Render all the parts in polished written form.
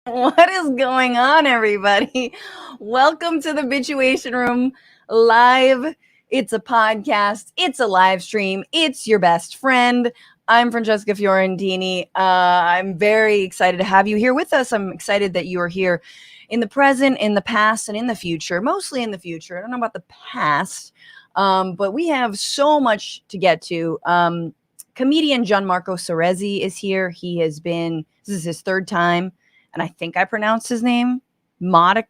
What is going on, everybody? Welcome to the Bitchuation Room live. It's a podcast, it's a live stream, it's your best friend. I'm Francesca Fiorentini. I'm very excited to have you here with us. I'm excited that you are here in the present, in the past, and in the future, mostly in the future. I don't know about the past, but we have so much to get to. Comedian Gianmarco Soresi is here. This is his third time, and I think I pronounced his name moderately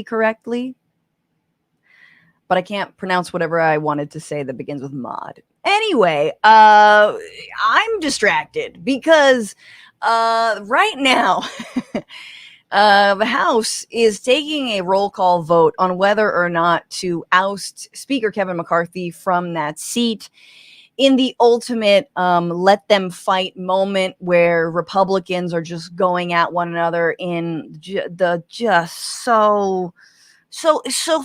correctly, but I can't pronounce whatever I wanted to say that begins with mod. Anyway, I'm distracted because right now the House is taking a roll call vote on whether or not to oust Speaker Kevin McCarthy from that seat in the ultimate let them fight moment where Republicans are just going at one another in just so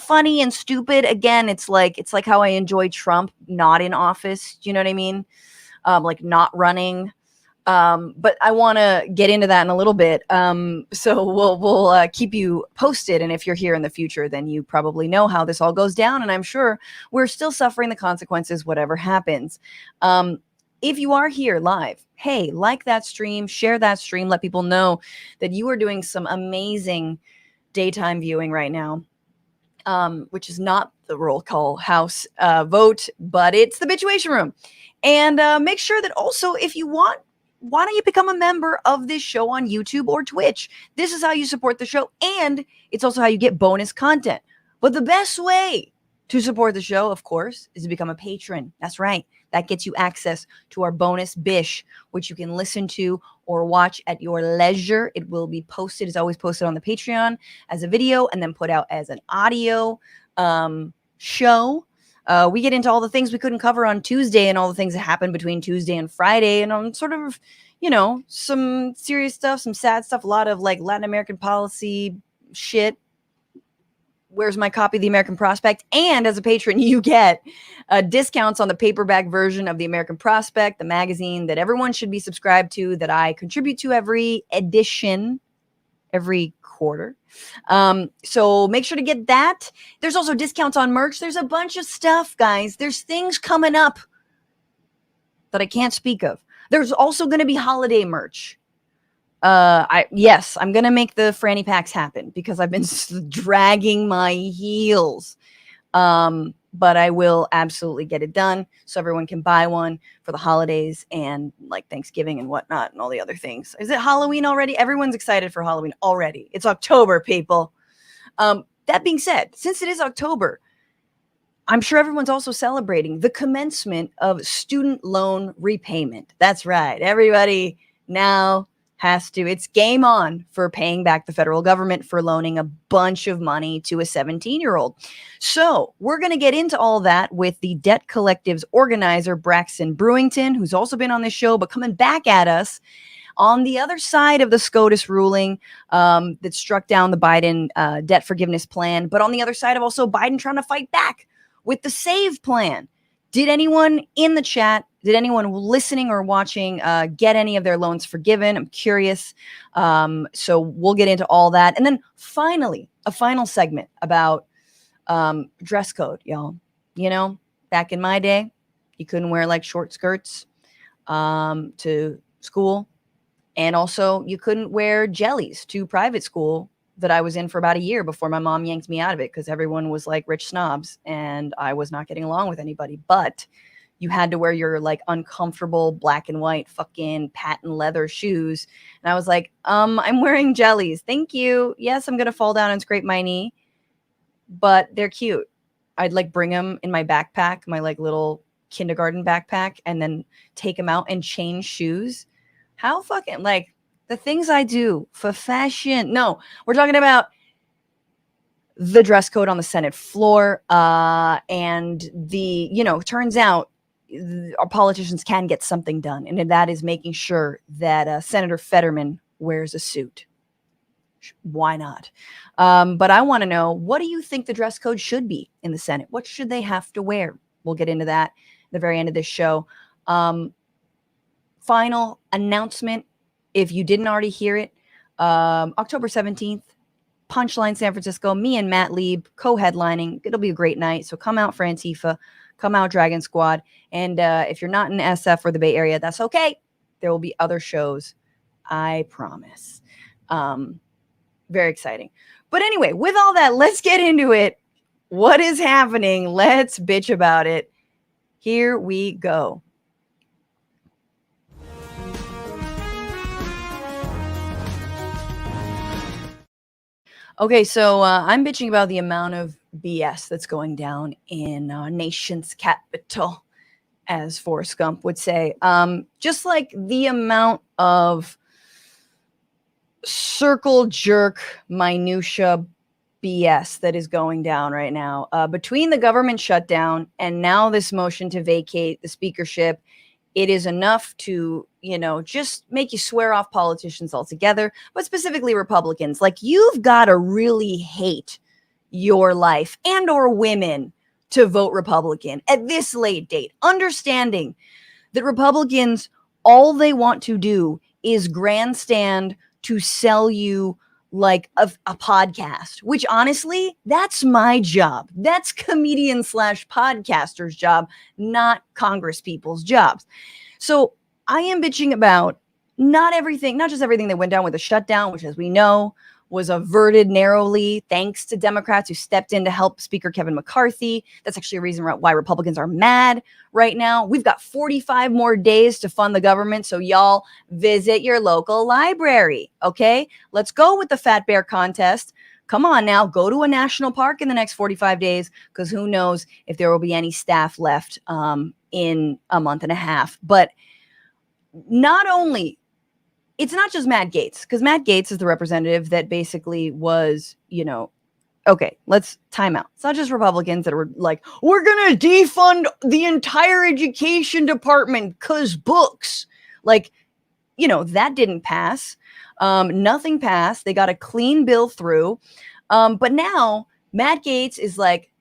funny and stupid. Again, it's like how I enjoy Trump not in office. Do you know what I mean? Like not running. But I want to get into that in a little bit. So we'll keep you posted. And if you're here in the future, then you probably know how this all goes down. And I'm sure we're still suffering the consequences, whatever happens. If you are here live, hey, like that stream, share that stream, let people know that you are doing some amazing daytime viewing right now. Which is not the roll call house vote, but it's the Bitchuation Room. And make sure that also, if you want, why don't you become a member of this show on YouTube or Twitch? This is how you support the show, and it's also how you get bonus content. But the best way to support the show, of course, is to become a patron. That's right. That gets you access to our bonus bish, which you can listen to or watch at your leisure. It will be posted, it's always posted on the Patreon as a video and then put out as an audio show. We get into all the things we couldn't cover on Tuesday and all the things that happened between Tuesday and Friday, and on sort of, some serious stuff, some sad stuff, a lot of like Latin American policy shit. Where's my copy of the American Prospect? And as a patron, you get discounts on the paperback version of the American Prospect, the magazine that everyone should be subscribed to, that I contribute to every edition, every quarter. So make sure to get that. There's also discounts on merch. There's a bunch of stuff, guys. There's things coming up that I can't speak of. There's also going to be holiday merch. I'm gonna make the Franny packs happen because I've been dragging my heels. But I will absolutely get it done so everyone can buy one for the holidays and like Thanksgiving and whatnot and all the other things. Is it Halloween already? Everyone's excited for Halloween already. It's October, people. That being said, since it is October, I'm sure everyone's also celebrating the commencement of student loan repayment. That's right. Everybody now it's game on for paying back the federal government for loaning a bunch of money to a 17-year-old. So we're going to get into all that with the Debt Collective's organizer, Braxton Brewington, who's also been on this show, but coming back at us on the other side of the SCOTUS ruling that struck down the Biden debt forgiveness plan, but on the other side of also Biden trying to fight back with the SAVE plan. Did anyone in the chat, did anyone listening or watching get any of their loans forgiven? I'm curious. So we'll get into all that. And then finally, a final segment about dress code, y'all. Back in my day, you couldn't wear like short skirts to school. And also you couldn't wear jellies to private school that I was in for about a year before my mom yanked me out of it because everyone was like rich snobs and I was not getting along with anybody. But you had to wear your like uncomfortable black and white fucking patent leather shoes. And I was like, I'm wearing jellies. Thank you. Yes, I'm going to fall down and scrape my knee, but they're cute. I'd like bring them in my backpack, my like little kindergarten backpack, and then take them out and change shoes. How fucking like the things I do for fashion. No, we're talking about the dress code on the Senate floor. And turns out our politicians can get something done. And that is making sure that Senator Fetterman wears a suit. Why not? But I want to know, what do you think the dress code should be in the Senate? What should they have to wear? We'll get into that at the very end of this show. Final announcement. if you didn't already hear it, October 17th, Punchline San Francisco, me and Matt Lieb co-headlining. It'll be a great night. So come out for Antifa, come out Dragon Squad. And if you're not in SF or the Bay Area, that's okay. There will be other shows. I promise. Very exciting. But anyway, with all that, let's get into it. What is happening? Let's bitch about it. Here we go. Okay, so I'm bitching about the amount of BS that's going down in our nation's capital, as Forrest Gump would say. Just like the amount of circle jerk minutia BS that is going down right now. Between the government shutdown and now this motion to vacate the speakership, it is enough to, just make you swear off politicians altogether, but specifically Republicans. Like, you've got to really hate your life and or women to vote Republican at this late date, understanding that Republicans, all they want to do is grandstand to sell you like a podcast, which honestly, that's my job. That's comedian / podcaster's job, not Congress people's jobs. So I am bitching about not just everything that went down with the shutdown, which, as we know, was averted narrowly thanks to Democrats who stepped in to help Speaker Kevin McCarthy. That's actually a reason why Republicans are mad right now. We've got 45 more days to fund the government, so y'all visit your local library, okay? Let's go with the Fat Bear contest. Come on now, go to a national park in the next 45 days, because who knows if there will be any staff left in a month and a half. But it's not just Matt Gaetz, because Matt Gaetz is the representative that basically was, okay, let's time out. It's not just Republicans that are like, we're going to defund the entire education department because books. Like, that didn't pass. Nothing passed. They got a clean bill through. But now Matt Gaetz is like,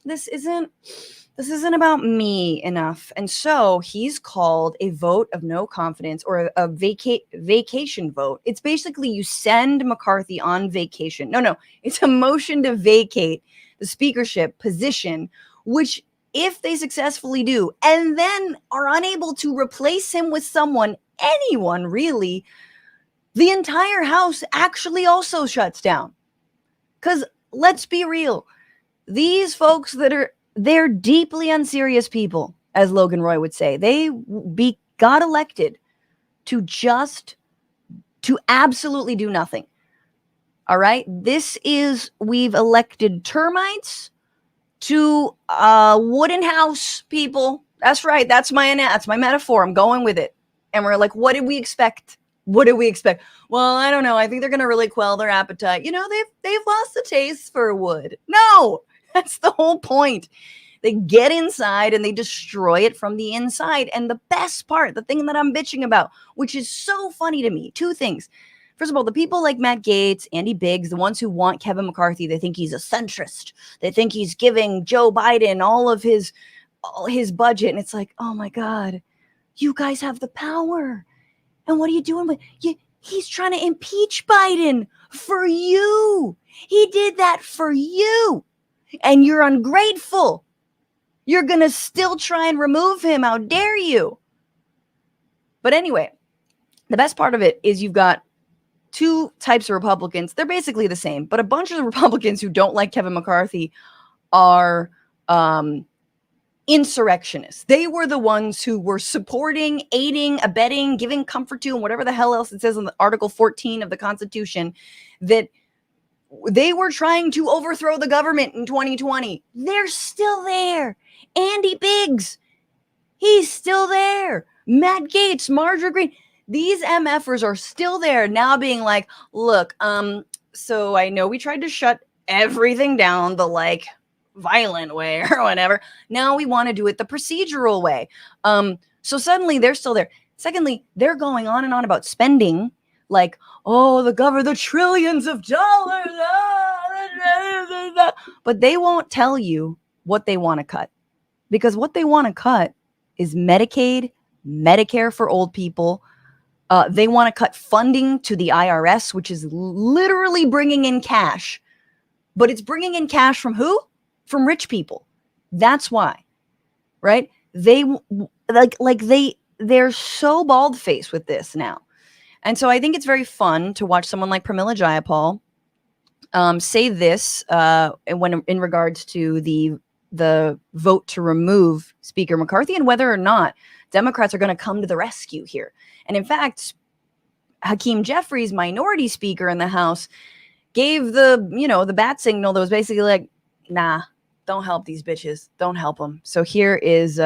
this isn't about me enough. And so he's called a vote of no confidence, or a vacation vote. It's basically you send McCarthy on vacation. No, it's a motion to vacate the speakership position, which if they successfully do, and then are unable to replace him with anyone really, the entire House actually also shuts down. Because let's be real, these folks they're deeply unserious people, as Logan Roy would say. They got elected to absolutely do nothing. All right? We've elected termites to wooden house people. That's right. That's my metaphor. I'm going with it. And we're like, what did we expect? Well, I don't know. I think they're going to really quell their appetite. They've lost the taste for wood. No! That's the whole point. They get inside and they destroy it from the inside. And the best part, the thing that I'm bitching about, which is so funny to me, two things. First of all, the people like Matt Gaetz, Andy Biggs, the ones who want Kevin McCarthy, they think he's a centrist. They think he's giving Joe Biden all his budget. And it's like, oh my God, you guys have the power. And what are you doing with he's trying to impeach Biden for you. He did that for you. And you're ungrateful. You're going to still try and remove him. How dare you? But anyway, the best part of it is you've got two types of Republicans. They're basically the same, but a bunch of the Republicans who don't like Kevin McCarthy are insurrectionists. They were the ones who were supporting, aiding, abetting, giving comfort to, and whatever the hell else it says in the Article 14 of the Constitution, that they were trying to overthrow the government in 2020. They're still there. Andy Biggs, he's still there. Matt Gaetz, Marjorie Greene, these MFers are still there now, being like, look, so I know we tried to shut everything down the violent way or whatever. Now we want to do it the procedural way. So suddenly they're still there. Secondly, they're going on and on about spending, like, oh, the trillions of dollars, but they won't tell you what they want to cut, because what they want to cut is Medicaid, Medicare for old people, They want to cut funding to the IRS, which is literally bringing in cash. But it's bringing in cash from who? From rich people. That's why, right? They're so bald-faced with this now. And so I think it's very fun to watch someone like Pramila Jayapal say this when in regards to the vote to remove Speaker McCarthy and whether or not Democrats are going to come to the rescue here. And in fact, Hakeem Jeffries, minority speaker in the House, gave the bat signal that was basically like, nah, don't help these bitches. Don't help them. So here's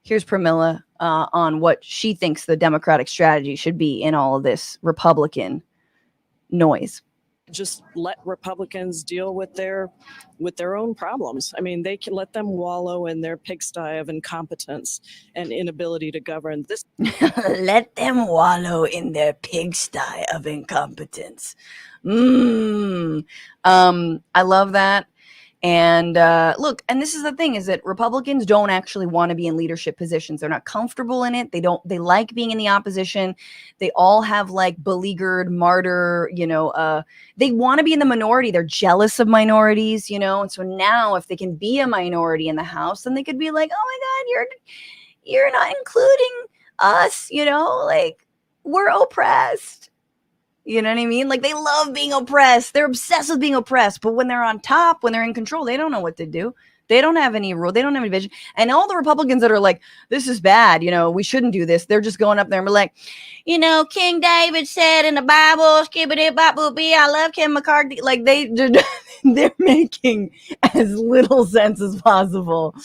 Pramila on what she thinks the Democratic strategy should be in all of this Republican noise. Just let Republicans deal with their own problems. I mean, they can let them wallow in their pigsty of incompetence and inability to govern. This Let them wallow in their pigsty of incompetence. I love that. And look, and this is the thing, is that Republicans don't actually want to be in leadership positions. They're not comfortable in it. They like being in the opposition. They all have like beleaguered martyr, they want to be in the minority. They're jealous of minorities, and so now if they can be a minority in the House, then they could be like, oh my God, you're not including us, like we're oppressed. You know what I mean? Like, they love being oppressed. They're obsessed with being oppressed. But when they're on top, when they're in control, they don't know what to do. They don't have any rule. They don't have any vision. And all the Republicans that are like, this is bad, we shouldn't do this. They're just going up there and be like, King David said in the Bible, skibbity bop boopy, I love Ken McCarthy. Like, they're making as little sense as possible.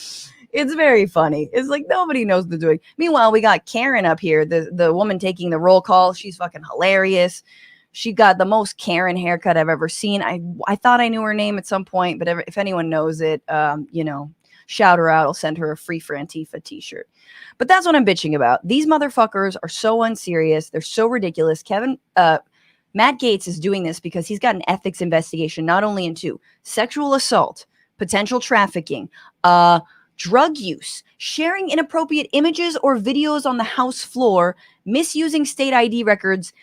It's very funny. It's like nobody knows what they're doing. Meanwhile, we got Karen up here, the woman taking the roll call. She's fucking hilarious. She got the most Karen haircut I've ever seen. I thought I knew her name at some point, but if anyone knows it, shout her out. I'll send her a free for Antifa t-shirt. But that's what I'm bitching about. These motherfuckers are so unserious. They're so ridiculous. Matt Gaetz is doing this because he's got an ethics investigation, not only into sexual assault, potential trafficking, drug use, sharing inappropriate images or videos on the House floor, misusing state ID records,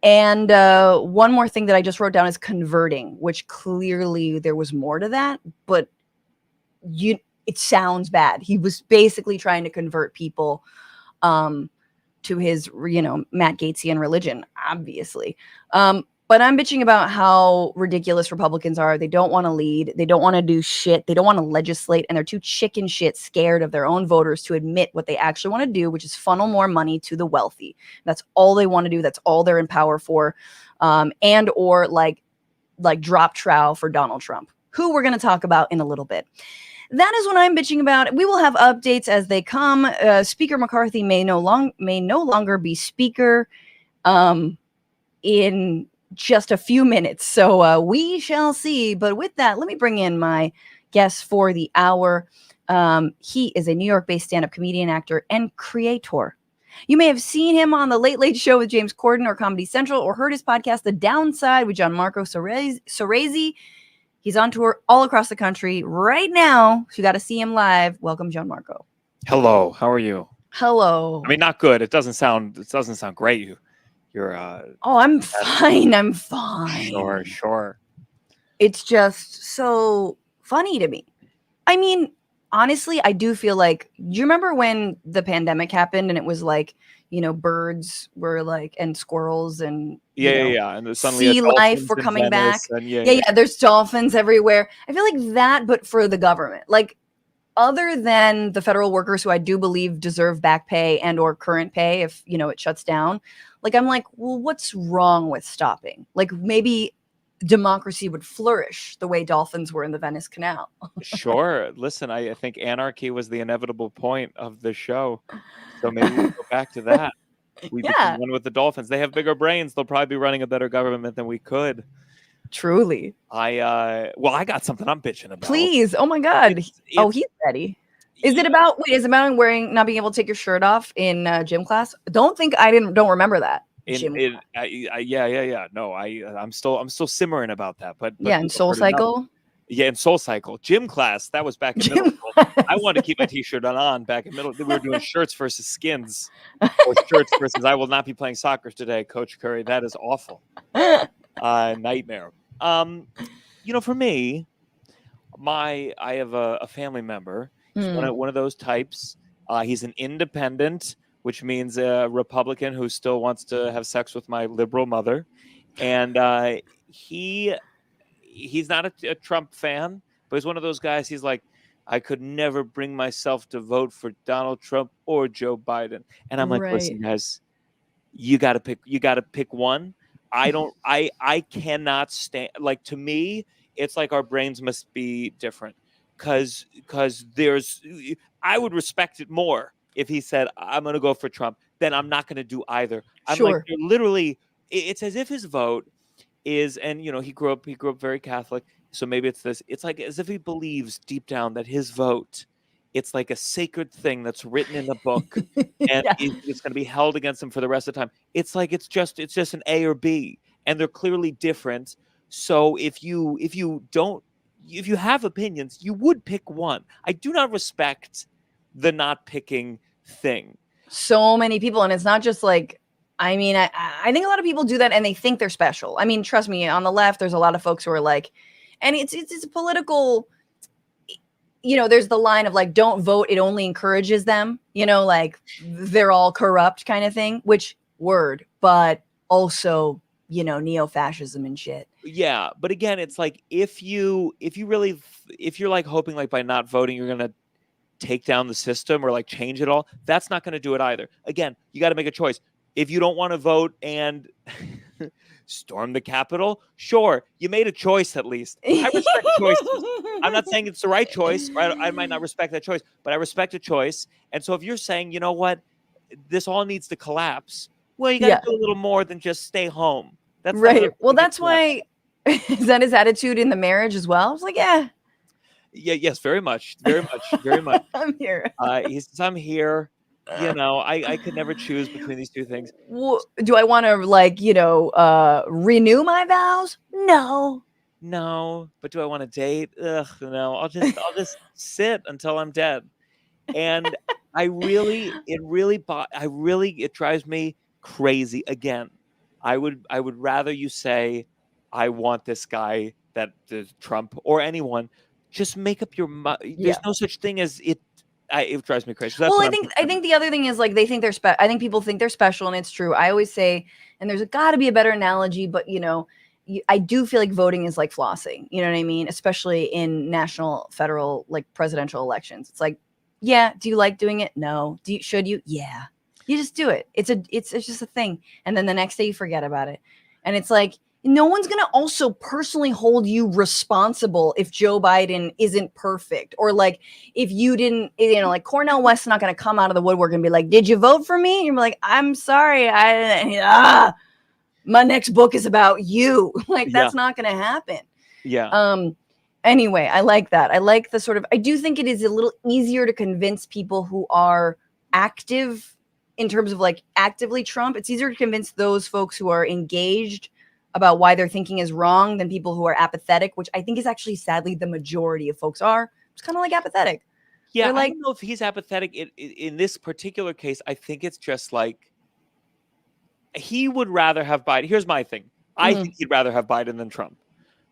and one more thing that I just wrote down is converting, which clearly there was more to that, but it sounds bad. He was basically trying to convert people to his, Matt Gaetzian religion, obviously. But I'm bitching about how ridiculous Republicans are. They don't want to lead. They don't want to do shit. They don't want to legislate. And they're too chicken shit scared of their own voters to admit what they actually want to do, which is funnel more money to the wealthy. That's all they want to do. That's all they're in power for. And or like drop trowel for Donald Trump, who we're going to talk about in a little bit. That is what I'm bitching about. We will have updates as they come. Speaker McCarthy may no longer be speaker in just a few minutes. So we shall see. But with that, let me bring in my guest for the hour. He is a New York-based stand-up comedian, actor, and creator. You may have seen him on The Late Late Show with James Corden or Comedy Central, or heard his podcast, The Downside, with Gianmarco Soresi. He's on tour all across the country right now. So you got to see him live. Welcome, Gianmarco. Hello. How are you? Hello. I mean, not good. It doesn't sound great. You're I'm fine. I'm fine. Sure. It's just so funny to me. I mean, honestly, I do feel like, do you remember when the pandemic happened and it was like, birds were like, and squirrels and yeah, and suddenly sea life were coming back. Yeah, there's dolphins everywhere. I feel like that, but for the government, like, other than the federal workers who I do believe deserve back pay and or current pay if, it shuts down. Like, I'm like, well, what's wrong with stopping? Like, maybe democracy would flourish the way dolphins were in the Venice Canal. Sure. Listen, I think anarchy was the inevitable point of the show. So maybe we'll go back to that. We become one with the dolphins. They have bigger brains. They'll probably be running a better government than we could. Truly. I got something I'm bitching about. Please. Oh my God. He's ready. Is it about not being able to take your shirt off in gym class? Don't remember that. Yeah. No, I'm still simmering about that. But yeah, in Soul Cycle. Yeah, and Soul Cycle. Gym class. That was back in middle school. I wanted to keep my t-shirt on back in middle. We were doing shirts versus skins. Or shirts versus I will not be playing soccer today, Coach Curry. That is awful. Nightmare. For me, I have a family member. He's one of those types. He's an independent, which means a Republican who still wants to have sex with my liberal mother. And he's not a Trump fan, but he's one of those guys. He's like, I could never bring myself to vote for Donald Trump or Joe Biden. And I'm like, listen, guys, you got to pick one. I cannot stand, like, to me, it's like our brains must be different because I would respect it more if he said, I'm going to go for Trump, then I'm not going to do either. I'm like, you're literally, it's as if his vote is, and he grew up very Catholic. So maybe it's like as if he believes deep down that his vote, it's like a sacred thing that's written in a book and it's going to be held against him for the rest of the time. It's like, it's just an A or B and they're clearly different. So if you have opinions, you would pick one. I do not respect the not picking thing. So many people, and it's not just like, I mean, I think a lot of people do that and they think they're special. I mean, trust me, on the left, there's a lot of folks who are like, and it's a political, there's the line of like, don't vote, it only encourages them, like they're all corrupt kind of thing, which word, but also, neo-fascism and shit. Yeah. But again, it's like, if you're like hoping like by not voting, you're going to take down the system or like change it all, that's not going to do it either. Again, you got to make a choice. If you don't want to vote and storm the Capitol, sure, you made a choice at least. I respect choices. I'm not saying it's the right choice. Right? I might not respect that choice, but I respect a choice. And so if you're saying, you know what, this all needs to collapse, well, you got to do a little more than just stay home. That's right. Well, that's why, is that his attitude in the marriage as well? I was like, yeah. Yes, very much. Very much. Very much. I'm here. I'm here. I could never choose between these two things. Well, do I want to renew my vows? No. But do I want to date? Ugh, no. I'll just sit until I'm dead. And it drives me crazy. Again, I would rather you say, I want this guy, that Trump or anyone. Just make up your mind. There's no such thing as it. It drives me crazy. So that's I think the other thing is like they think they're I think people think they're special, and it's true. I always say, and there's got to be a better analogy, but I do feel like voting is like flossing. You know what I mean? Especially in national, federal, like presidential elections. It's like, yeah. Do you like doing it? No. Should you? Yeah. You just do it. It's just a thing, and then the next day you forget about it, and it's like, no one's going to also personally hold you responsible if Joe Biden isn't perfect, or like if you didn't, like Cornel West's not going to come out of the woodwork and be like, did you vote for me? You're like, I'm sorry. My next book is about you. Like, that's not going to happen. Yeah. Anyway, I like that. I like the sort of, I do think it is a little easier to convince people who are active in terms of like actively Trump. It's easier to convince those folks who are engaged about why their thinking is wrong than people who are apathetic, which I think is actually sadly the majority of folks are. It's kind of like apathetic. Yeah, I don't know if he's apathetic in this particular case. I think it's just like he would rather have Biden. Here's my thing. I think he'd rather have Biden than Trump.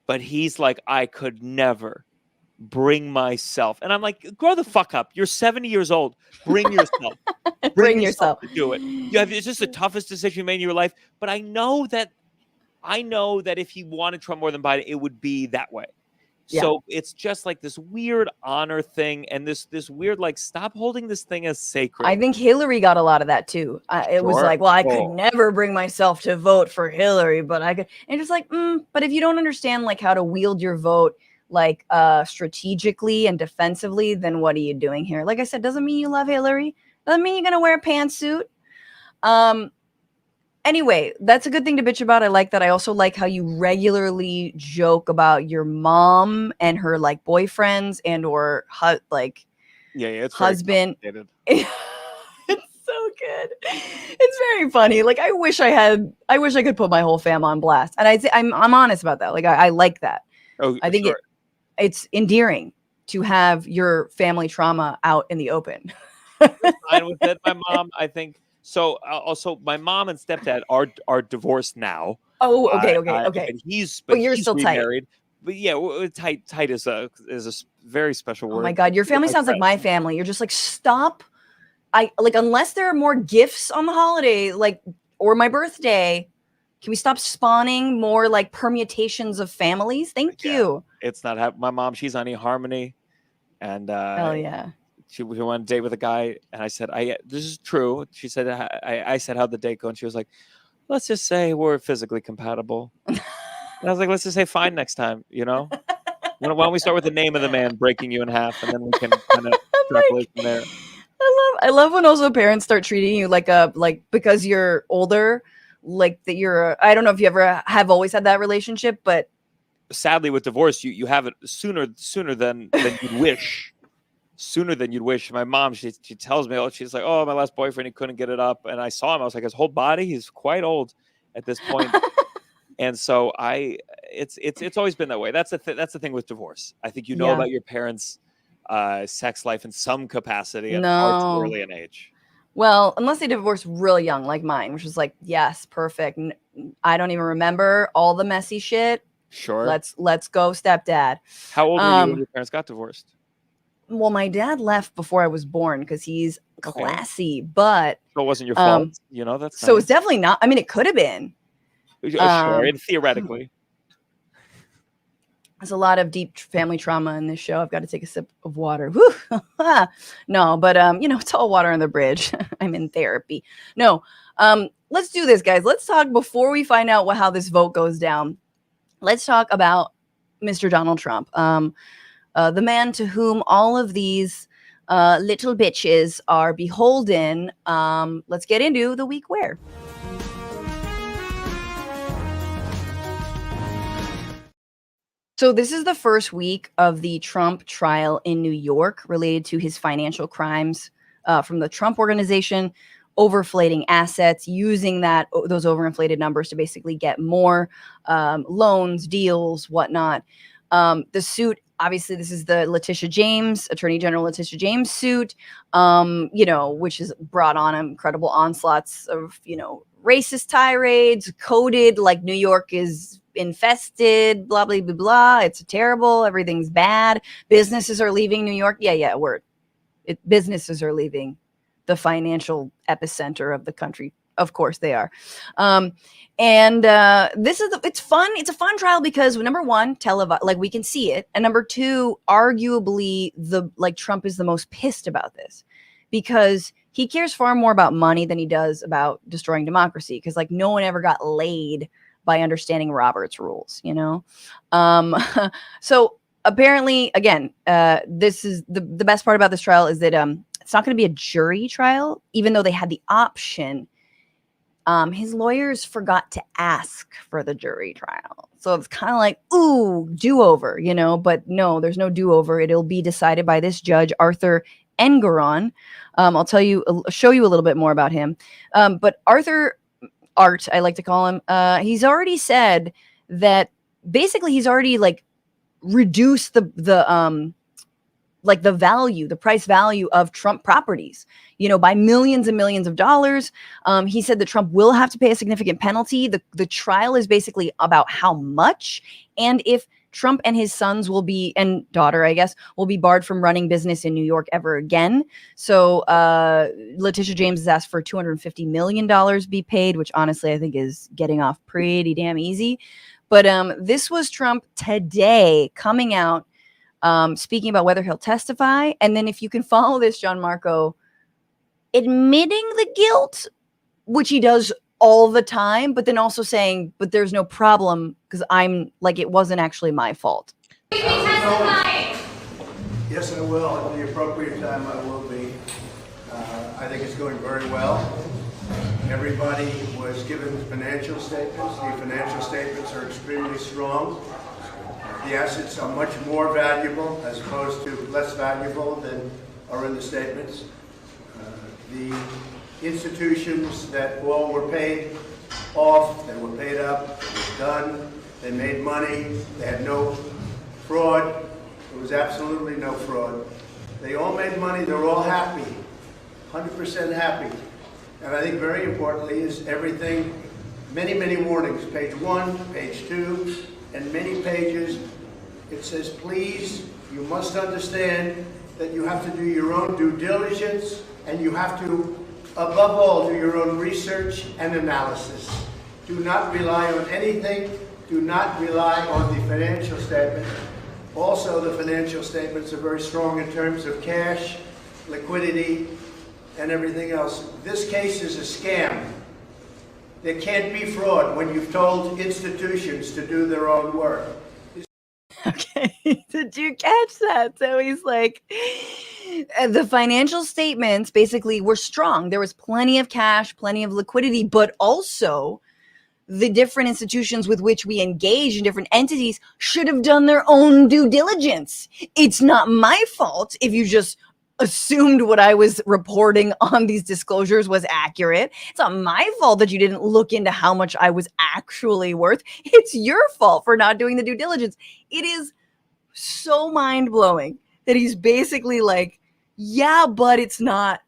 But he's like, I could never bring myself. And I'm like, grow the fuck up. You're 70 years old. Bring yourself. Bring yourself to do it. It's just the toughest decision you made in your life. But I know that if he wanted Trump more than Biden, it would be that way. Yeah. So it's just like this weird honor thing, and this weird, like, stop holding this thing as sacred. I think Hillary got a lot of that too. It was like, well, I could never bring myself to vote for Hillary, but I could. And it's like, but if you don't understand like how to wield your vote like strategically and defensively, then what are you doing here? Like I said, doesn't mean you love Hillary. Doesn't mean you're gonna wear a pantsuit. Anyway, that's a good thing to bitch about. I like that. I also like how you regularly joke about your mom and her like boyfriends and or it's husband. It's so good. It's very funny. Like I wish I could put my whole fam on blast. And I'm honest about that. Like I like that. Oh, I think sure. it's endearing to have your family trauma out in the open. Fine with it. My mom, I think. So also, my mom and stepdad are divorced now. Oh, okay. But you're he's still tight. remarried. But yeah, tight is a very special word. Oh my God, your family sounds like my family. You're just like, stop. Unless there are more gifts on the holiday, or my birthday, can we stop spawning more like permutations of families? Thank you. It's not my mom. She's on eHarmony, and hell yeah. She went on a date with a guy, and I said, this is true. She said, I said, how'd the date go? And she was like, let's just say we're physically compatible. And I was like, let's just say fine next time, you know? Why don't we start with the name of the man breaking you in half, and then we can kind of extrapolate from there. I love when also parents start treating you like because you're older, like that you're I don't know if you ever have always had that relationship, but sadly with divorce, you have it sooner than you'd wish. Sooner than you'd wish. My mom, she tells me, she's like, oh, my last boyfriend, he couldn't get it up. And I saw him. I was like, his whole body, he's quite old at this point. And so it's always been that way. That's the thing with divorce. I think you know about your parents' sex life in some capacity at far too early an age. Well, unless they divorced real young, like mine, which was like, yes, perfect. I don't even remember all the messy shit. Sure. Let's go, stepdad. How old were you when your parents got divorced? Well, my dad left before I was born because he's classy, but so it wasn't your fault. You know, that's so nice. It's definitely not. I mean, it could have been. Sure, theoretically. There's a lot of deep family trauma in this show. I've got to take a sip of water. No, but it's all water on the bridge. I'm in therapy. No, let's do this, guys. Let's talk before we find out how this vote goes down. Let's talk about Mr. Donald Trump. The man to whom all of these little bitches are beholden. Let's get into the week where. So this is the first week of the Trump trial in New York related to his financial crimes from the Trump Organization, overflating assets, using those overinflated numbers to basically get more loans, deals, whatnot. The suit, obviously, this is the Attorney General Letitia James suit, which has brought on incredible onslaughts of, racist tirades, coded like New York is infested, blah, blah, blah, blah. It's terrible. Everything's bad. Businesses are leaving New York. Yeah, word. Businesses are leaving the financial epicenter of the country. Of course they are. It's fun. It's a fun trial because number one, televised, we can see it. And number two, arguably Trump is the most pissed about this because he cares far more about money than he does about destroying democracy. Because no one ever got laid by understanding Robert's rules, So apparently, again, this is the best part about this trial is that it's not going to be a jury trial, even though they had the option. His lawyers forgot to ask for the jury trial. So it's kind of like, ooh, do-over, but no, there's no do-over. It'll be decided by this judge, Arthur Engoron. I'll show you a little bit more about him. But Arthur Art, I like to call him, he's already said that basically he's already reduced the price value of Trump properties, by millions and millions of dollars. He said that Trump will have to pay a significant penalty. The trial is basically about how much, and if Trump and his sons and daughter, I guess, will be barred from running business in New York ever again. So Letitia James has asked for $250 million be paid, which honestly I think is getting off pretty damn easy. But this was Trump today coming out, speaking about whether he'll testify. And then if you can follow this, Gianmarco, admitting the guilt, which he does all the time, but then also saying, but there's no problem because it wasn't actually my fault. Yes, I will. At the appropriate time, I will be. I think it's going very well. Everybody was given financial statements. The financial statements are extremely strong. The assets are much more valuable as opposed to less valuable than are in the statements. The institutions that all were paid off, they were paid up, it was done, they made money, they had no fraud, There was absolutely no fraud. They all made money. They're all happy, 100% happy. And I think very importantly is everything, many, many warnings, page 1, page 2, and many pages. It says, please, you must understand that you have to do your own due diligence, and you have to, above all, do your own research and analysis. Do not rely on anything. Do not rely on the financial statement. Also, the financial statements are very strong in terms of cash, liquidity, and everything else. This case is a scam. There can't be fraud when you've told institutions to do their own work. Okay, did you catch that? So he's like, the financial statements basically were strong. There was plenty of cash, plenty of liquidity, but also the different institutions with which we engage in different entities should have done their own due diligence. It's not my fault if you just assumed what I was reporting on these disclosures was accurate. It's not my fault that you didn't look into how much I was actually worth. It's your fault for not doing the due diligence. It is so mind-blowing that he's basically like, yeah, but it's not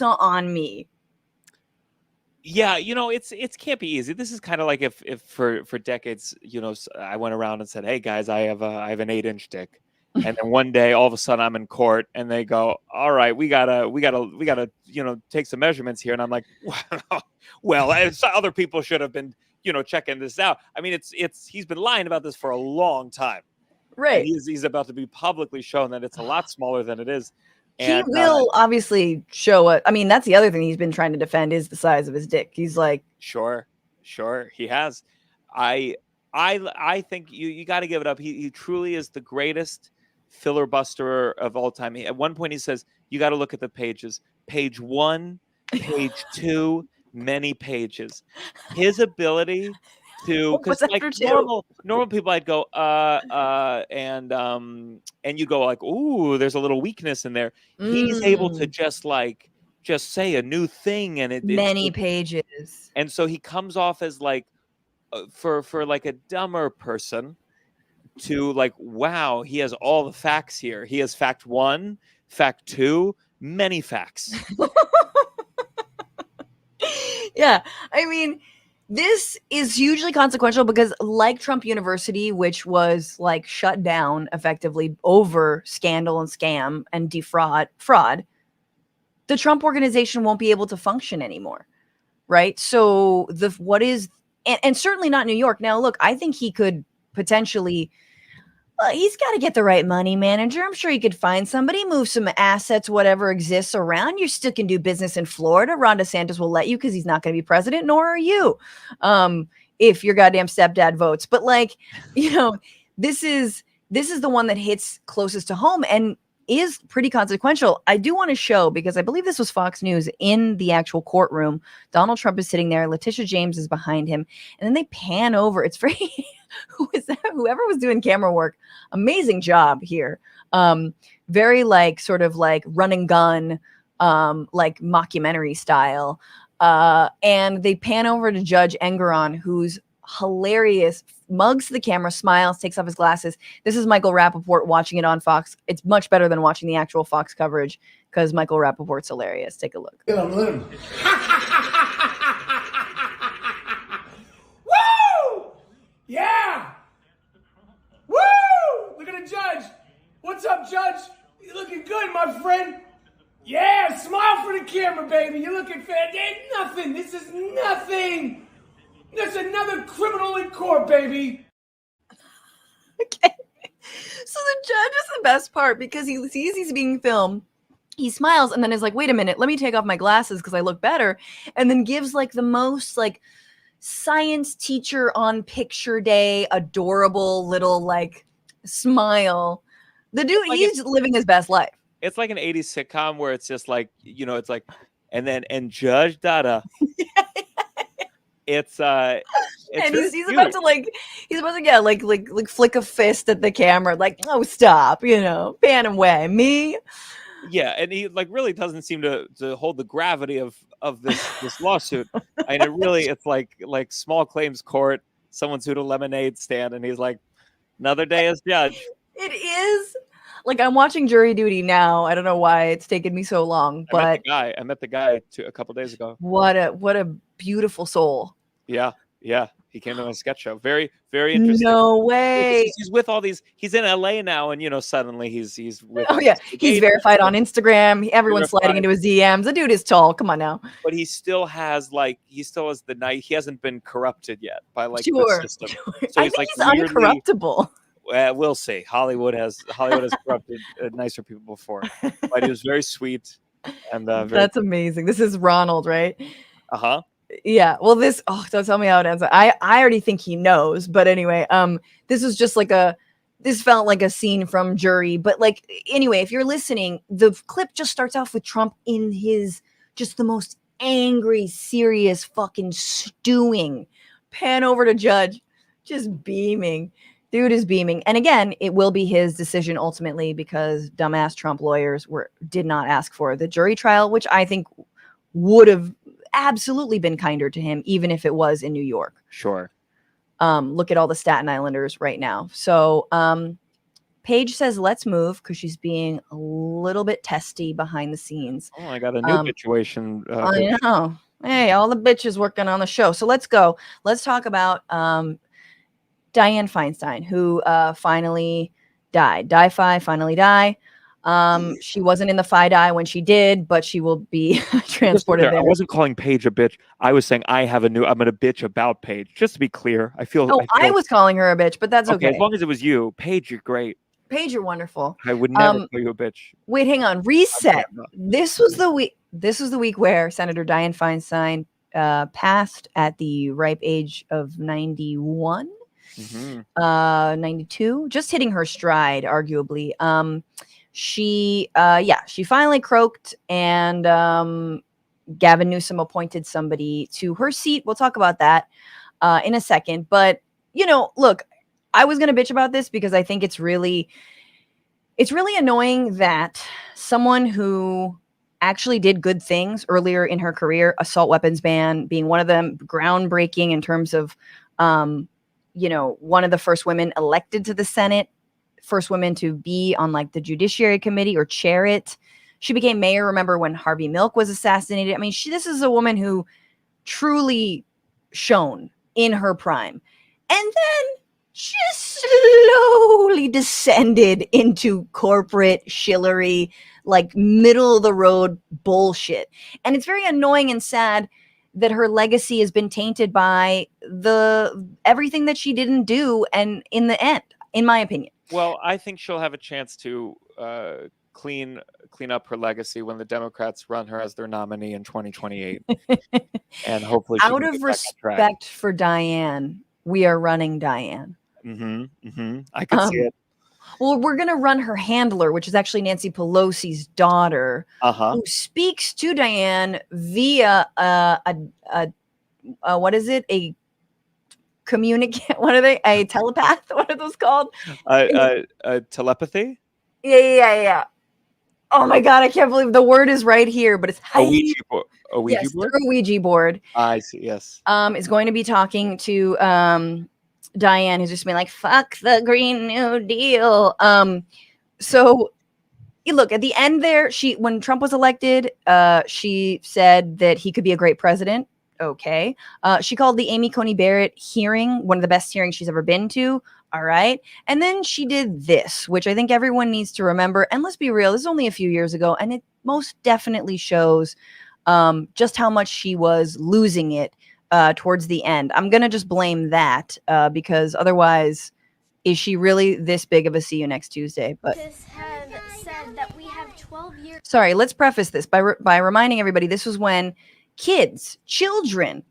on me. Yeah, it can't be easy. This is kind of like if for decades, I went around and said, "Hey guys, I have an 8-inch dick," and then one day, all of a sudden, I'm in court, and they go, "All right, we gotta, take some measurements here," and I'm like, "Well, other people should have been, checking this out." I mean, he's been lying about this for a long time, right? And he's about to be publicly shown that it's a lot smaller than it is. And, he will obviously show it. I mean, that's the other thing he's been trying to defend is the size of his dick. He's like, sure, he has. I think you got to give it up. He truly is the greatest filibusterer of all time. At one point, he says, "You got to look at the pages. Page 1, page 2, many pages." His ability to, because like normal people, I'd go and you go like, "Ooh, there's a little weakness in there." He's able to just say a new thing, and many pages, and so he comes off as like for like a dumber person to like, wow, he has all the facts here. He has fact 1, fact 2, many facts. Yeah, I mean, this is hugely consequential because, like Trump University, which was like shut down effectively over scandal and scam and fraud, the Trump organization won't be able to function anymore, right? So and certainly not New York. Now, look, I think he could potentially. He's got to get the right money manager. I'm sure he could find somebody, move some assets, whatever exists around. You still can do business in Florida. Ron DeSantis will let you because he's not going to be president, nor are you, if your goddamn stepdad votes. But this is the one that hits closest to home and is pretty consequential. I do want to show, because I believe this was Fox News in the actual courtroom. Donald Trump is sitting there. Letitia James is behind him. And then they pan over. It's very, who is that? Whoever was doing camera work, amazing job here. Very sort of run and gun, like mockumentary style. And they pan over to Judge Engeron, who's hilarious, mugs the camera, smiles, takes off his glasses. This is Michael Rappaport watching it on Fox. It's much better than watching the actual Fox coverage because Michael Rappaport's hilarious. Take a look. Woo! Yeah! Woo! Look at the judge. What's up, Judge? You looking good, my friend. Yeah, smile for the camera, baby. You're looking fat. Ain't nothing. This is nothing. There's another criminal in court, baby. Okay. So the judge is the best part because he sees he's being filmed. He smiles and then is like, wait a minute, let me take off my glasses because I look better. And then gives the most science teacher on picture day, adorable little smile. The dude, he's living his best life. It's like an 80s sitcom where it's just it's like, and Judge Dada. It's and he's about to flick a fist at the camera, oh, stop, pan away me. Yeah, and he really doesn't seem to hold the gravity of this lawsuit. And it's like small claims court. Someone sued a lemonade stand, and he's like, another day as judge. It is Like I'm watching Jury Duty now. I don't know why it's taken me so long, but I met the guy a couple days ago. what a beautiful soul. Yeah. He came to my sketch show. Very, very interesting. No Yeah, way. he's with all these. He's in LA now, and suddenly he's with. Oh yeah, he's verified on Instagram. Everyone's sliding Verified. into his DMs. The dude is tall. Come on now. But he still has the night. He hasn't been corrupted yet by the Sure. system. So So I think he's uncorruptible. We'll see. Hollywood has corrupted nicer people before, but he was very sweet and That's amazing. This is Ronald, right? Uh-huh. Yeah. Well, don't tell me how it ends. I already think he knows, but anyway, this was just this felt like a scene from Jury, but anyway, if you're listening, the clip just starts off with Trump in his just the most angry, serious, fucking stewing. Pan over to Judge, just beaming. Dude is beaming. And again, it will be his decision ultimately because dumbass Trump lawyers did not ask for the jury trial, which I think would have absolutely been kinder to him, even if it was in New York. Sure. Look at all the Staten Islanders right now. So Paige says, let's move because she's being a little bit testy behind the scenes. Oh, I got a new Bitchuation. I know. Hey, all the bitches working on the show. So let's go. Let's talk about Dianne Feinstein, who finally died. DiFi finally die. She wasn't in the FIDI when she did, but she will be transported there. I wasn't calling Paige a bitch. I was saying I'm gonna bitch about Paige. Just to be clear, I was calling her a bitch, but that's okay. As long as it was you, Paige, you're great. Paige, you're wonderful. I would never call you a bitch. Wait, hang on. Reset. This was the week. This was the week where Senator Dianne Feinstein passed at the ripe age of 91. 92, just hitting her stride, arguably. She finally croaked, and Gavin Newsom appointed somebody to her seat. We'll talk about that in a second. But look, I was gonna bitch about this because I think it's really annoying that someone who actually did good things earlier in her career, assault weapons ban being one of them, groundbreaking in terms of one of the first women elected to the Senate, first women to be on the Judiciary Committee or chair it. She became mayor. Remember when Harvey Milk was assassinated? I mean, this is a woman who truly shone in her prime. And then she slowly descended into corporate shillery, middle of the road bullshit. And it's very annoying and sad that her legacy has been tainted by everything that she didn't do, and in the end, in my opinion. Well, I think she'll have a chance to clean up her legacy when the Democrats run her as their nominee in 2028, and hopefully, out of respect for Dianne, we are running Dianne. I can see it. Well, we're going to run her handler, which is actually Nancy Pelosi's daughter, who speaks to Dianne via what is it? A communicate? What are they? A telepath? What are those called? Telepathy? Yeah. Oh my God, I can't believe the word is right here, but it's a Ouija board. Yes, through a Ouija board. I see. Yes. Is going to be talking to Dianne, who's just been like, fuck the Green New Deal. So look, at the end there, when Trump was elected, she said that he could be a great president. Okay. She called the Amy Coney Barrett hearing one of the best hearings she's ever been to. All right. And then she did this, which I think everyone needs to remember. And let's be real, this is only a few years ago, and it most definitely shows just how much she was losing it towards the end. I'm going to just blame that because otherwise, is she really this big of a see you next Tuesday? But said that we have 12 years. Sorry, let's preface this by reminding everybody this was when children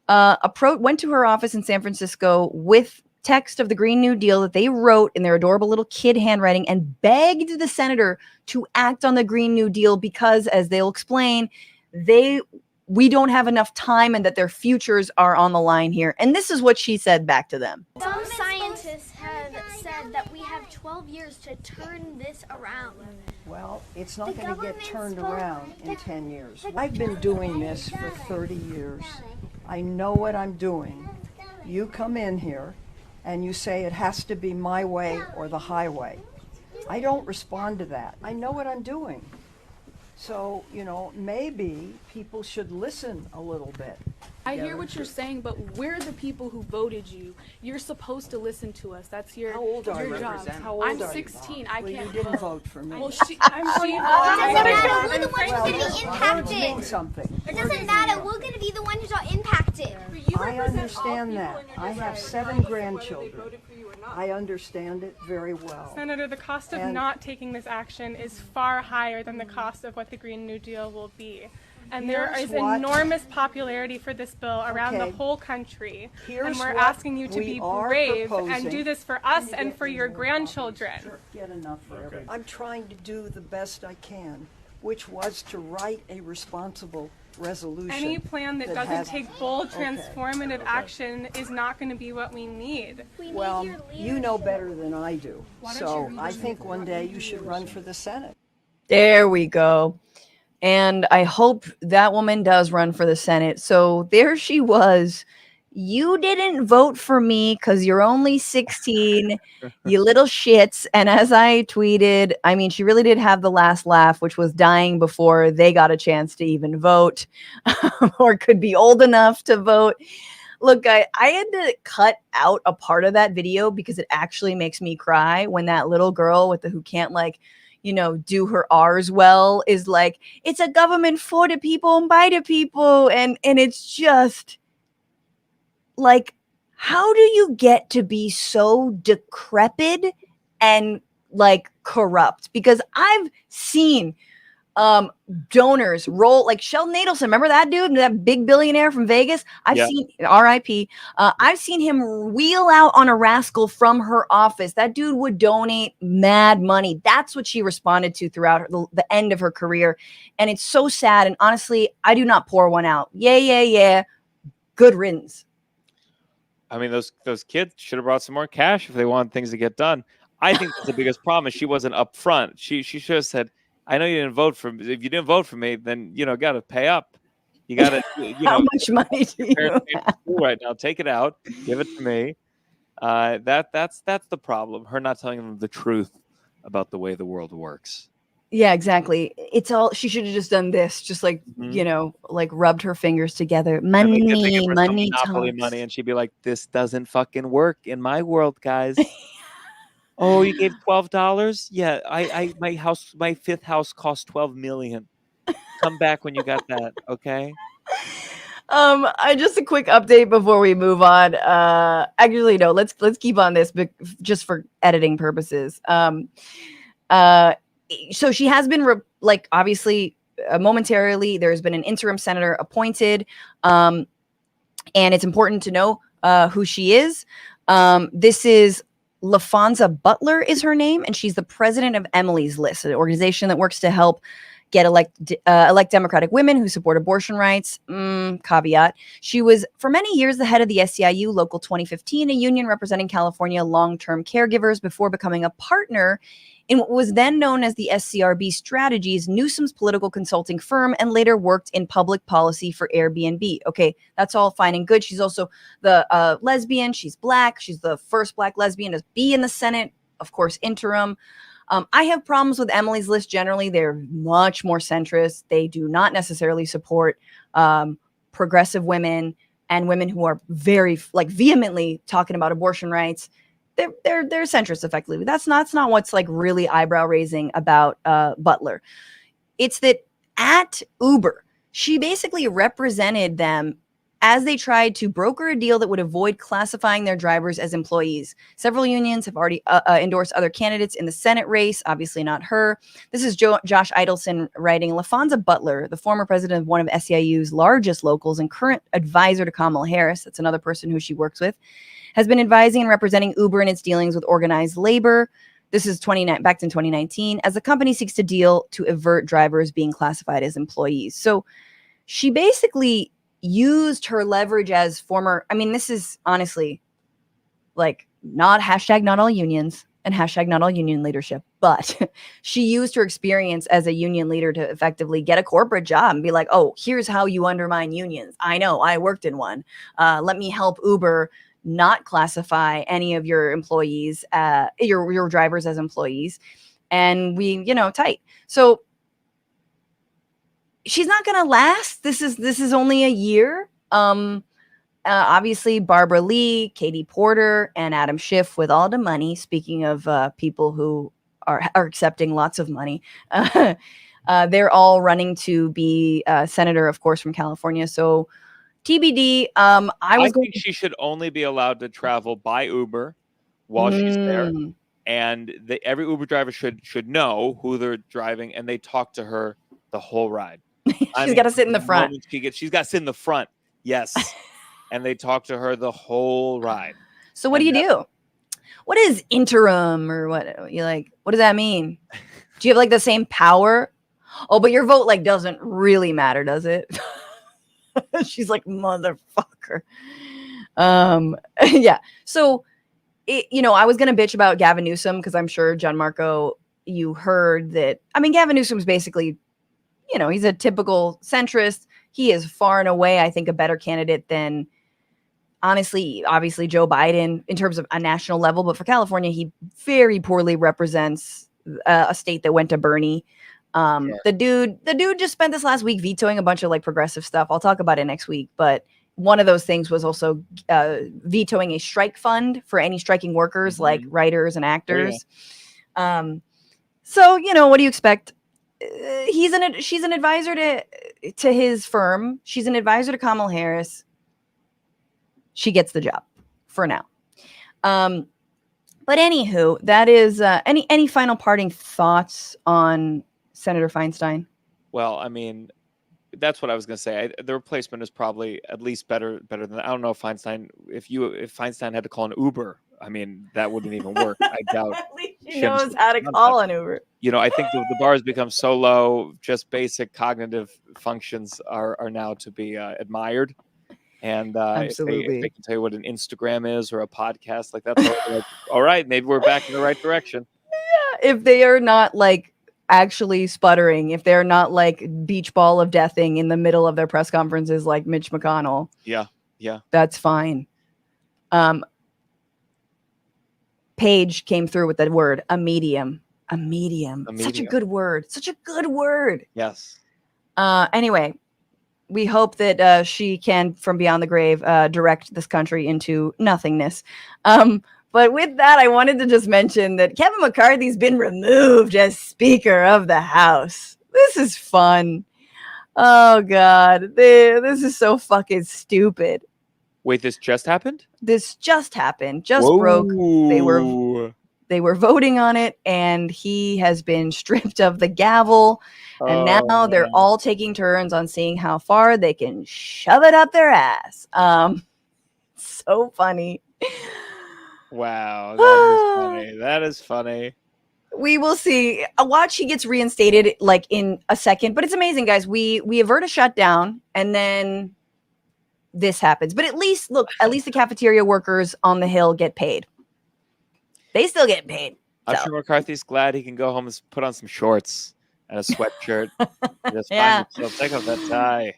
went to her office in San Francisco with text of the Green New Deal that they wrote in their adorable little kid handwriting and begged the senator to act on the Green New Deal because, as they'll explain, we don't have enough time and that their futures are on the line here. And this is what she said back to them. Some scientists have said that we have 12 years to turn this around. Well, it's not going to get turned around in 10 years. I've been doing this for 30 years. I know what I'm doing. You come in here and you say it has to be my way or the highway. I don't respond to that. I know what I'm doing. So, you know, maybe people should listen a little bit. I hear what you're saying, but we're the people who voted you. You're supposed to listen to us. That's your How old are your you? job. How old I'm are you? 16. I Well, can't you didn't vote for me. Well, I'm she. It doesn't matter. We're the ones Well, who's going to be words impacted. mean something. It doesn't matter. We're going to be the ones who are impacted. I understand that. I have 7 grandchildren. I understand it very well. Senator, the cost of And- not taking this action is far higher than the cost of what the Green New Deal will be. And there Here's is what- enormous popularity for this bill around Okay. the whole country. Here's And we're what asking you to we be are brave proposing. and do this for us and for your grandchildren. Get enough for everyone. I'm trying to do the best I can, which was to write a responsible resolution. Any plan that doesn't has- take bold, Okay. transformative action is not going to be what we need. We need Well, your you know leadership. better than I do. don't So you I think one day you should run for the Senate. There we go. And I hope that woman does run for the Senate. So there she was. You didn't vote for me because you're only 16, you little shits. And as I tweeted, I mean, she really did have the last laugh, which was dying before they got a chance to even vote or could be old enough to vote. Look, I had to cut out a part of that video because it actually makes me cry when that little girl with the who can't like, you know, do her R's well is like, it's a government for the people and by the people. And it's just like, how do you get to be so decrepit and like corrupt? Because I've seen donors roll like Sheldon Adelson. Remember that dude, that big billionaire from Vegas? I've seen RIP. I've seen him wheel out on a rascal from her office. That dude would donate mad money. That's what she responded to throughout the end of her career. And it's so sad. And honestly, I do not pour one out. Yeah. Good riddance. I mean, those kids should have brought some more cash if they wanted things to get done. I think that's the biggest problem is she wasn't upfront. She should have said, I know you didn't vote for me. If you didn't vote for me, then, you know, got to pay up. You got to, How much money do you have? right now? Take it out. Give it to me. That's the problem. Her not telling them the truth about the way the world works. Yeah, exactly. It's all, she should have just done this, just like, you know, like rubbed her fingers together. Money, money, monopoly talks. money. And she'd be like, this doesn't fucking work in my world, guys. Oh, you gave $12? Yeah, my fifth house cost $12 million. Come back when you got that, okay? I just a quick update before we move on. Actually, no, let's keep on this, but just for editing purposes. So she has been like obviously momentarily there's been an interim senator appointed, and it's important to know who she is. This is LaFonza Butler is her name, and she's the president of Emily's List, an organization that works to help get elect Democratic women who support abortion rights. Caveat. She was for many years the head of the SEIU Local 2015, a union representing California long-term caregivers, before becoming a partner in what was then known as the SCRB Strategies, Newsom's political consulting firm, and later worked in public policy for Airbnb. Okay, that's all fine and good. She's also the lesbian. She's Black. She's the first Black lesbian to be in the Senate, of course, interim. I have problems with Emily's List generally. They're much more centrist. They do not necessarily support progressive women and women who are very like vehemently talking about abortion rights. They're centrist effectively. That's not what's like really eyebrow raising about Butler. It's that at Uber, she basically represented them as they tried to broker a deal that would avoid classifying their drivers as employees. Several unions have already endorsed other candidates in the Senate race, obviously not her. This is Josh Idelson writing, LaFonza Butler, the former president of one of SEIU's largest locals and current advisor to Kamala Harris, that's another person who she works with, has been advising and representing Uber in its dealings with organized labor. This is back in 2019, as the company seeks to deal to avert drivers being classified as employees. So she basically used her leverage as former, I mean, this is honestly like not all unions and not all union leadership, but she used her experience as a union leader to effectively get a corporate job and be like, oh, here's how you undermine unions. I know, I worked in one. Let me help Uber not classify any of your employees, your drivers as employees. and we, tight. So she's not going to last. This is only a year. Obviously Barbara Lee, Katie Porter, and Adam Schiff with all the money. Speaking of people who are accepting lots of money, they're all running to be senator, of course, from California. So TBD. I think she should only be allowed to travel by Uber while she's there, and every Uber driver should know who they're driving, and they talk to her the whole ride. She's got to sit in the front. She's got to sit in the front. Yes. And they talk to her the whole ride. So what do you do? What is interim, or what? You like? What does that mean? Do you have like the same power? Oh, but your vote like doesn't really matter, does it? She's like, motherfucker. Yeah. So, I was gonna bitch about Gavin Newsom because I'm sure Gianmarco, you heard that. I mean, Gavin Newsom's basically, he's a typical centrist. He is far and away, I think, a better candidate than, honestly, obviously Joe Biden in terms of a national level. But for California, he very poorly represents a state that went to Bernie. Sure. The dude just spent this last week vetoing a bunch of like progressive stuff. I'll talk about it next week. But one of those things was also vetoing a strike fund for any striking workers, like writers and actors. Oh, yeah. So, what do you expect? She's an advisor to his firm. She's an advisor to Kamala Harris. She gets the job for now. But anywho, that is any final parting thoughts on Senator Feinstein? Well, I mean, that's what I was going to say. The replacement is probably at least better than, I don't know if Feinstein, if Feinstein had to call an Uber, I mean, that wouldn't even work. I doubt. At least she knows how to call an Uber. I think the bar has become so low, just basic cognitive functions are now to be admired. And absolutely, if they can tell you what an Instagram is or a podcast, like that's like, all right, maybe we're back in the right direction. Yeah, if they are not like actually sputtering, if they're not like beach ball of deathing in the middle of their press conferences like Mitch McConnell. Yeah. That's fine. Paige came through with that word, a medium. Such a good word. Yes. Anyway, we hope that she can, from beyond the grave, direct this country into nothingness. But with that, I wanted to just mention that Kevin McCarthy's been removed as Speaker of the House. This is fun. Oh, God. This is so fucking stupid. Wait, this just happened? This just happened. Just Whoa. broke. They were voting on it, and he has been stripped of the gavel. And now they're all taking turns on seeing how far they can shove it up their ass. So funny. Wow, that is funny. We will see. Watch, he gets reinstated like in a second. But it's amazing, guys. We avert a shutdown, and then this happens. But at least the cafeteria workers on the Hill get paid. They still get paid. I'm sure McCarthy's glad he can go home and put on some shorts and a sweatshirt. Just yeah. Take off that tie.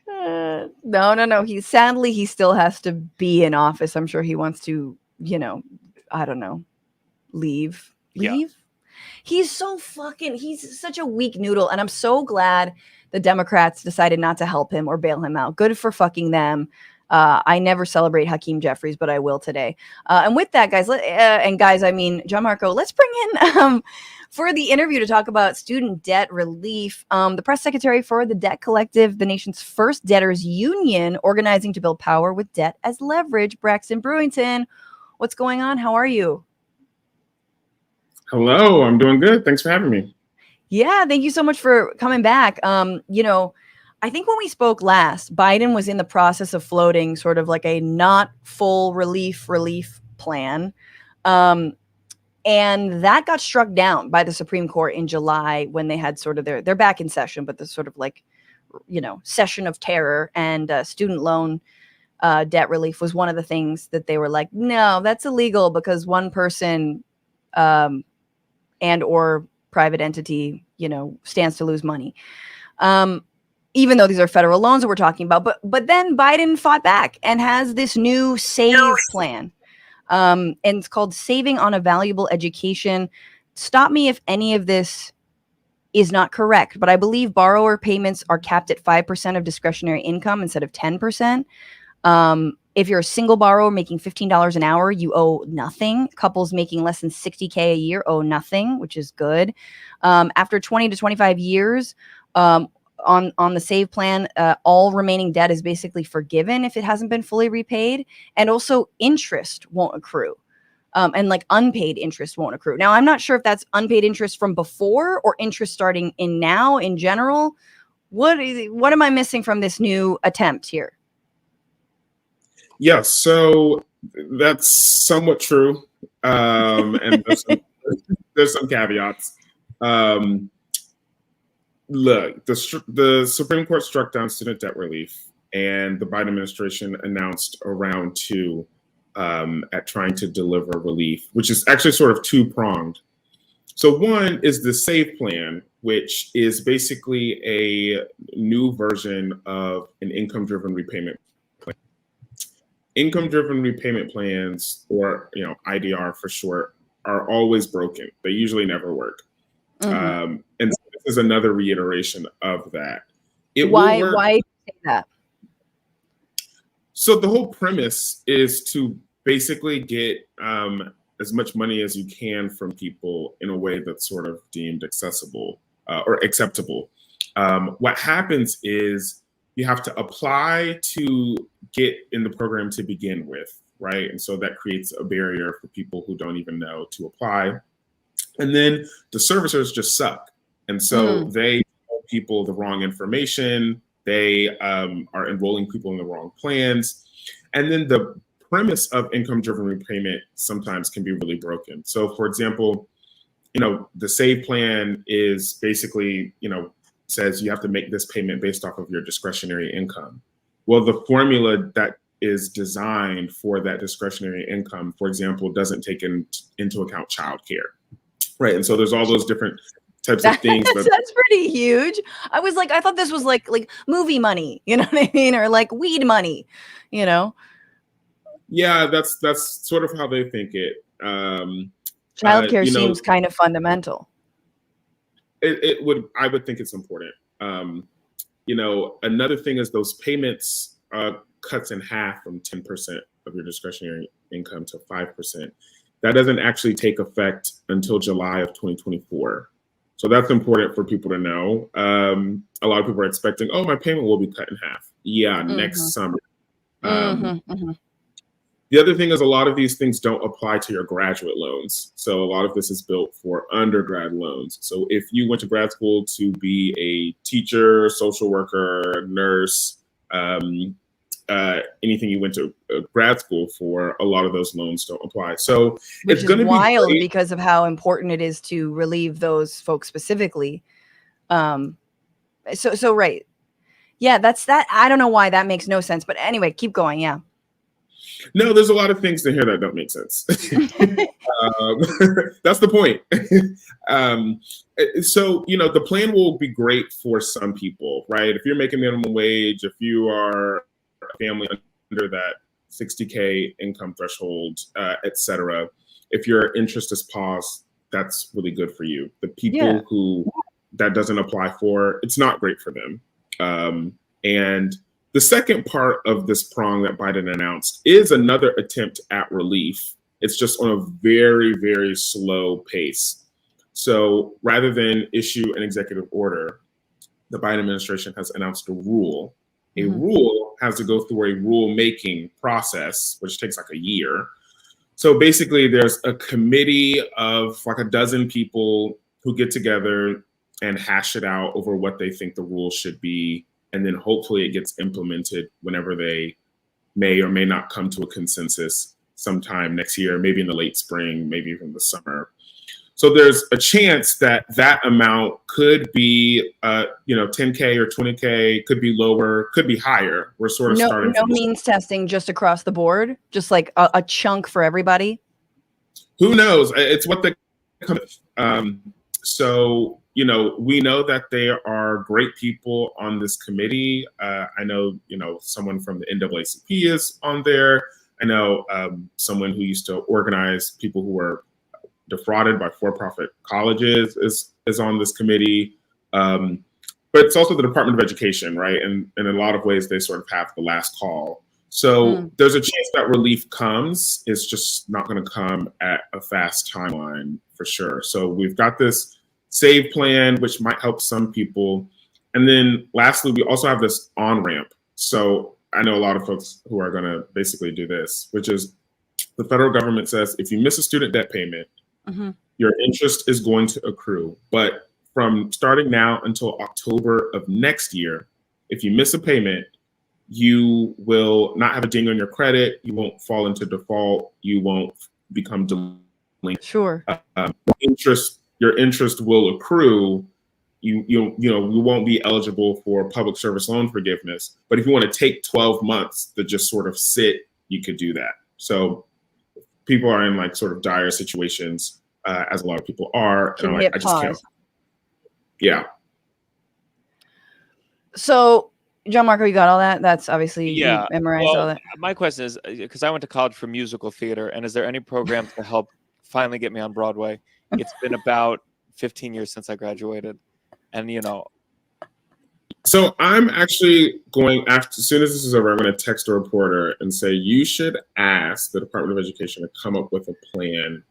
No. He still has to be in office. I'm sure he wants to, I don't know, leave. Yeah. He's such a weak noodle. And I'm so glad the Democrats decided not to help him or bail him out. Good for fucking them. I never celebrate Hakeem Jeffries, but I will today. And with that, guys, I mean, Gianmarco, let's bring in for the interview to talk about student debt relief. The press secretary for the Debt Collective, the nation's first debtors union, organizing to build power with debt as leverage. Braxton Brewington, what's going on? How are you? Hello, I'm doing good. Thanks for having me. Yeah, thank you so much for coming back. I think when we spoke last, Biden was in the process of floating sort of like a not full relief plan. And that got struck down by the Supreme Court in July when they had sort of they're back in session, but the sort of like, session of terror, and student loan debt relief was one of the things that they were like, no, that's illegal because one person and or private entity, stands to lose money. Even though these are federal loans that we're talking about, but then Biden fought back and has this new SAVE plan. And it's called Saving on a Valuable Education. stop me if any of this is not correct, but I believe borrower payments are capped at 5% of discretionary income instead of 10%. If you're a single borrower making $15 an hour, you owe nothing. Couples making less than $60K a year owe nothing, which is good. After 20 to 25 years, on the save plan, all remaining debt is basically forgiven if it hasn't been fully repaid, and also interest won't accrue. And like unpaid interest won't accrue. Now, I'm not sure if that's unpaid interest from before or interest starting in now in general. What am I missing from this new attempt here? Yeah, so that's somewhat true. And there's some caveats. Look, the Supreme Court struck down student debt relief, and the Biden administration announced a round 2 at trying to deliver relief, which is actually sort of two-pronged. So one is the SAVE plan, which is basically a new version of an income-driven repayment plan. Income-driven repayment plans, or IDR for short, are always broken. They usually never work. And so this is another reiteration of that. Why say that? So the whole premise is to basically get as much money as you can from people in a way that's sort of deemed accessible or acceptable. What happens is you have to apply to get in the program to begin with, right? And so that creates a barrier for people who don't even know to apply. And then the servicers just suck. And so they tell people the wrong information. They are enrolling people in the wrong plans. And then the premise of income-driven repayment sometimes can be really broken. So for example, the SAVE plan is basically, says you have to make this payment based off of your discretionary income. Well, the formula that is designed for that discretionary income, for example, doesn't take into account childcare, right? And so there's all those different types of things. That's pretty huge. I thought this was like movie money, you know what I mean? Or like weed money, Yeah, that's sort of how they think it. Childcare seems kind of fundamental. I would think it's important. Another thing is those payments cuts in half from 10% of your discretionary income to 5%. That doesn't actually take effect until July of 2024. So that's important for people to know. A lot of people are expecting, my payment will be cut in half. Yeah, next summer. The other thing is a lot of these things don't apply to your graduate loans. So a lot of this is built for undergrad loans. So if you went to grad school to be a teacher, social worker, nurse, anything you went to grad school for, a lot of those loans don't apply. So it's going to be wild because of how important it is to relieve those folks specifically. So right. Yeah, that's that. I don't know why that makes no sense. But anyway, keep going. Yeah. No, there's a lot of things in here that don't make sense. That's the point. So, the plan will be great for some people, right? If you're making minimum wage, if you are a family under that 60K income threshold, et cetera, if your interest is paused, that's really good for you. The people who that doesn't apply for, it's not great for them. And the second part of this prong that Biden announced is another attempt at relief. It's just on a very, very slow pace. So rather than issue an executive order, the Biden administration has announced a rule. A rule has to go through a rule-making process, which takes like a year. So basically, there's a committee of like a dozen people who get together and hash it out over what they think the rule should be. And then hopefully it gets implemented whenever they may or may not come to a consensus sometime next year, maybe in the late spring, maybe even the summer. So there's a chance that amount could be, 10K or 20K, could be lower, could be higher. We're sort of starting. No means testing just across the board, just like a chunk for everybody. Who knows? It's what they come with. So, we know that there are great people on this committee. I know, someone from the NAACP is on there. I know someone who used to organize people who were defrauded by for-profit colleges is on this committee. But it's also the Department of Education, right? And in a lot of ways, they sort of have the last call. So there's a chance that relief comes. It's just not going to come at a fast timeline for sure. So we've got this SAVE plan, which might help some people. And then lastly, we also have this on-ramp. So I know a lot of folks who are going to basically do this, which is the federal government says, if you miss a student debt payment, your interest is going to accrue. But from starting now until October of next year, if you miss a payment, you will not have a ding on your credit. You won't fall into default. You won't become delinquent. Sure. Your interest will accrue. You won't be eligible for public service loan forgiveness. But if you want to take 12 months to just sort of sit, you could do that. So people are in like sort of dire situations, as a lot of people are. And I just can't. Yeah. So, Gianmarco, you got all that? That's obviously you memorized all that. My question is, because I went to college for musical theater, and is there any programs to help finally get me on Broadway? It's been about 15 years since I graduated, and So I'm actually going, as soon as this is over, I'm going to text a reporter and say, you should ask the Department of Education to come up with a plan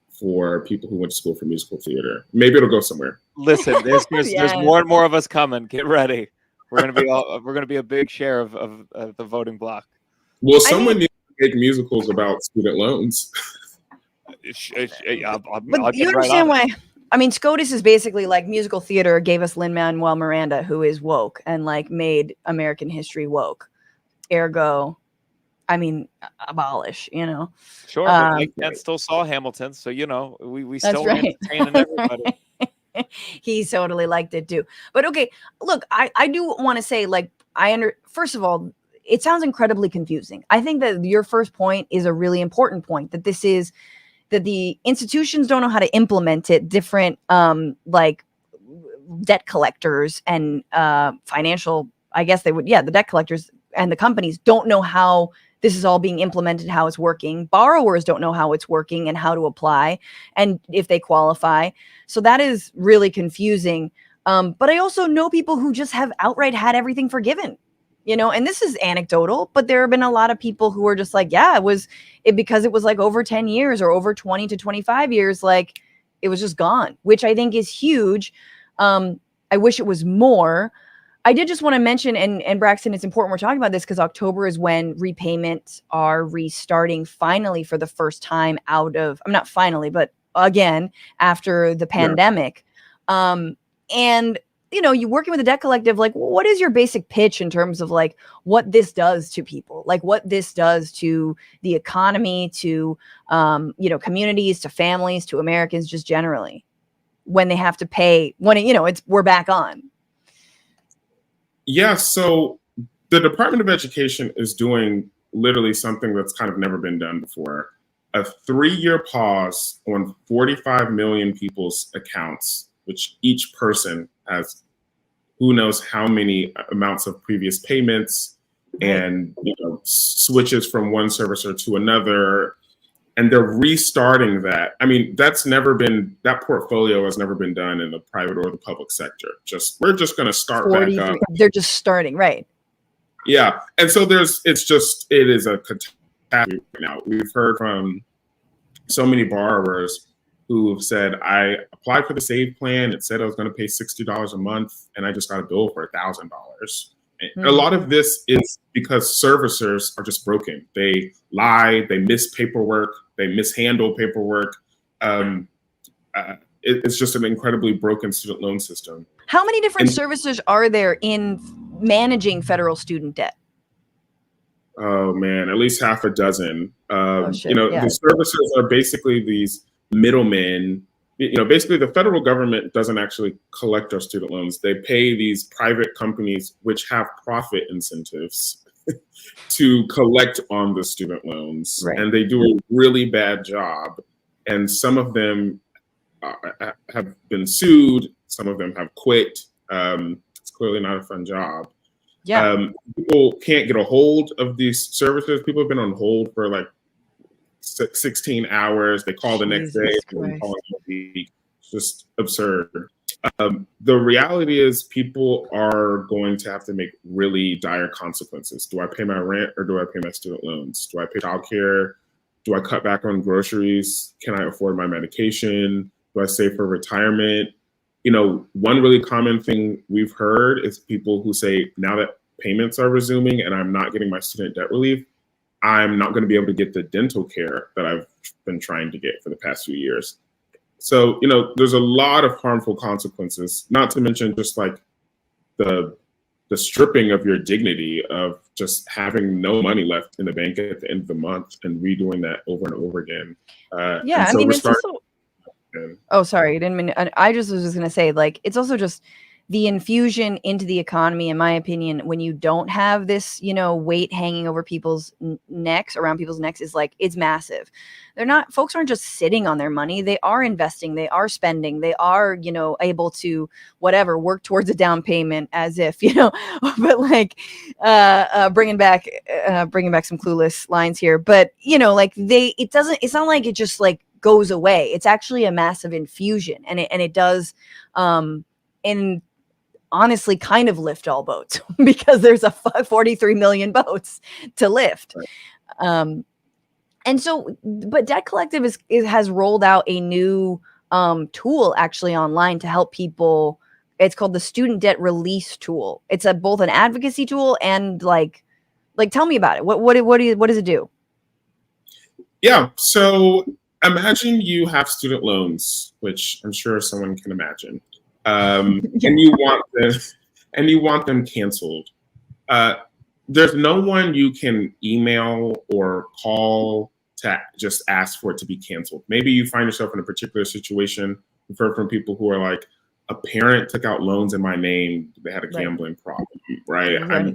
for people who went to school for musical theater. Maybe it'll go somewhere. Listen, there's more and more of us coming. Get ready. We're gonna be a big share of the voting block. Well, someone needs to make musicals about student loans. But you understand why? I mean, SCOTUS is basically like musical theater gave us Lin-Manuel Miranda, who is woke and like made American history woke. Ergo, I mean, abolish, Sure, but Mike Pence still saw Hamilton, so we still entertaining everybody. He totally liked it too. But okay, look, I do want to say, like, first of all, it sounds incredibly confusing. I think that your first point is a really important point, that that the institutions don't know how to implement it. Different like debt collectors and financial, I guess they would, the debt collectors and the companies don't know how this is all being implemented, how it's working. Borrowers don't know how it's working and how to apply and if they qualify. So that is really confusing. But I also know people who just have outright had everything forgiven, and this is anecdotal, but there have been a lot of people who are just like, because it was like over 10 years or over 20 to 25 years, like it was just gone, which I think is huge. I wish it was more. I did just want to mention, and Braxton, it's important we're talking about this because October is when repayments are restarting finally for the first time not finally, but again, after the pandemic. And, you working with a debt collective, like what is your basic pitch in terms of like what this does to people, like what this does to the economy, to, communities, to families, to Americans just generally when they have to pay, we're back on. Yeah, so the Department of Education is doing literally something that's kind of never been done before. A 3-year pause on 45 million people's accounts, which each person has who knows how many amounts of previous payments and switches from one servicer to another. And they're restarting that. I mean, that portfolio has never been done in the private or the public sector. We're just going to start back up. They're just starting, right? Yeah. And so it is a catastrophe right now. We've heard from so many borrowers who have said, I applied for the SAVE plan. It said I was going to pay $60 a month, and I just got a bill for $1,000. And a lot of this is because servicers are just broken. They lie, they miss paperwork, they mishandle paperwork. It's just an incredibly broken student loan system. How many different servicers are there in managing federal student debt? Oh man, at least half a dozen. The servicers are basically these middlemen. Basically the federal government doesn't actually collect our student loans. They pay these private companies, which have profit incentives, to collect on the student loans. Right. And they do a really bad job. And some of them have been sued. Some of them have quit. It's clearly not a fun job. Yeah. People can't get a hold of these services. People have been on hold for like 16 hours. They call the next day. And call in a week. It's just absurd. The reality is people are going to have to make really dire consequences. Do I pay my rent or do I pay my student loans? Do I pay childcare? Do I cut back on groceries? Can I afford my medication? Do I save for retirement? You know, one really common thing we've heard is people who say, now that payments are resuming and I'm not getting my student debt relief, I'm not going to be able to get the dental care that I've been trying to get for the past few years. So, you know, there's a lot of harmful consequences, not to mention just like the stripping of your dignity of just having no money left in the bank at the end of the month and redoing that over and over again. Yeah, I mean, it's also... Oh, sorry, I didn't mean... I just was just going to say, like, it's also just the infusion into the economy, in my opinion, when you don't have this, you know, weight hanging over people's necks, around people's necks, is like, it's massive. Folks aren't just sitting on their money. They are investing, they are spending, they are, you know, able to work towards a down payment, as if, you know, but like, bringing back some Clueless lines here, but you know, like it's not like it just like goes away. It's actually a massive infusion, and it does, and honestly kind of lift all boats because there's a 43 million boats to lift. Right. And so, but Debt Collective has rolled out a new tool actually online to help people. It's called the Student Debt Release Tool. It's both an advocacy tool and like tell me about it. What does it do? Yeah. So imagine you have student loans, which I'm sure someone can imagine. And you want them canceled. There's no one you can email or call to just ask for it to be canceled. Maybe you find yourself in a particular situation. We've heard from people who are like, a parent took out loans in my name. They had a gambling problem, right?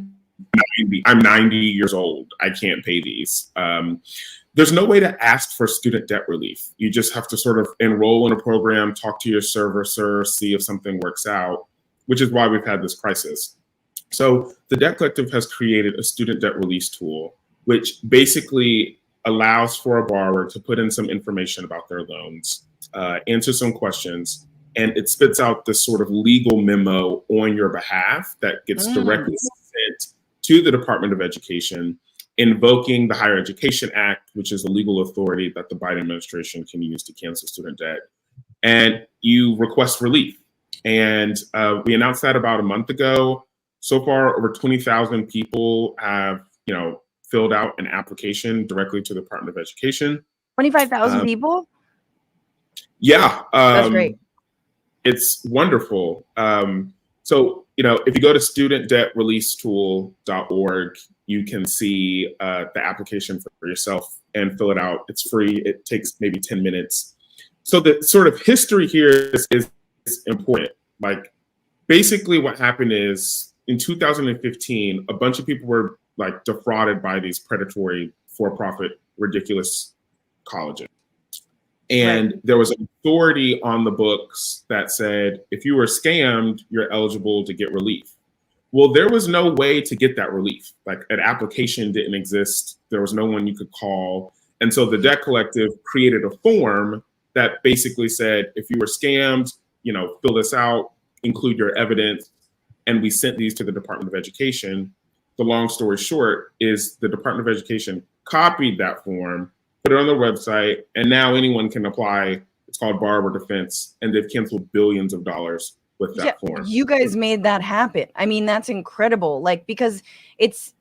I'm 90 years old. I can't pay these. There's no way to ask for student debt relief. You just have to sort of enroll in a program, talk to your servicer, see if something works out, which is why we've had this crisis. So the Debt Collective has created a student debt release tool, which basically allows for a borrower to put in some information about their loans, answer some questions, and it spits out this sort of legal memo on your behalf that gets directly sent to the Department of Education, invoking the Higher Education Act, which is the legal authority that the Biden administration can use to cancel student debt. And you request relief. And we announced that about a month ago. So far, over 20,000 people have, you know, filled out an application directly to the Department of Education. 25,000 people? Yeah. That's great. It's wonderful. So, you know, if you go to studentdebtreleasetool.org, you can see the application for yourself and fill it out. It's free. It takes maybe 10 minutes. So the sort of history here is important. Like, basically what happened is in 2015, a bunch of people were like defrauded by these predatory, for-profit, ridiculous colleges. And there was an authority on the books that said, if you were scammed, you're eligible to get relief. Well, there was no way to get that relief. Like, an application didn't exist. There was no one you could call. And so the Debt Collective created a form that basically said, if you were scammed, you know, fill this out, include your evidence. And we sent these to the Department of Education. The long story short is the Department of Education copied that form, put it on their website, and now anyone can apply. It's called borrower defense, and they've canceled billions of dollars with that form. You guys made that happen. I mean, that's incredible. Like, because it's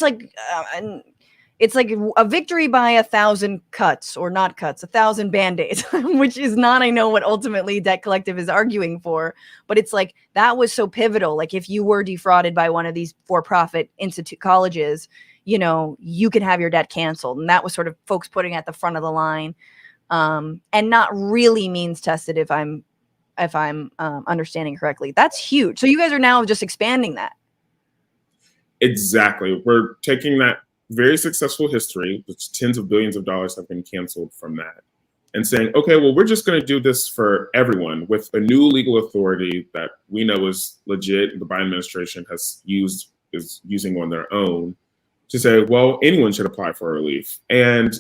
like a victory by 1,000 cuts, or not cuts, 1,000 band-aids, which is not, I know, what ultimately Debt Collective is arguing for, but it's like, that was so pivotal. Like, if you were defrauded by one of these for-profit colleges, you know, you can have your debt canceled. And that was sort of folks putting at the front of the line, and not really means tested, if I'm understanding correctly. That's huge. So you guys are now just expanding that. Exactly. We're taking that very successful history, which tens of billions of dollars have been canceled from that, and saying, okay, well, we're just going to do this for everyone with a new legal authority that we know is legit. The Biden administration is using on their own to say, well, anyone should apply for relief. And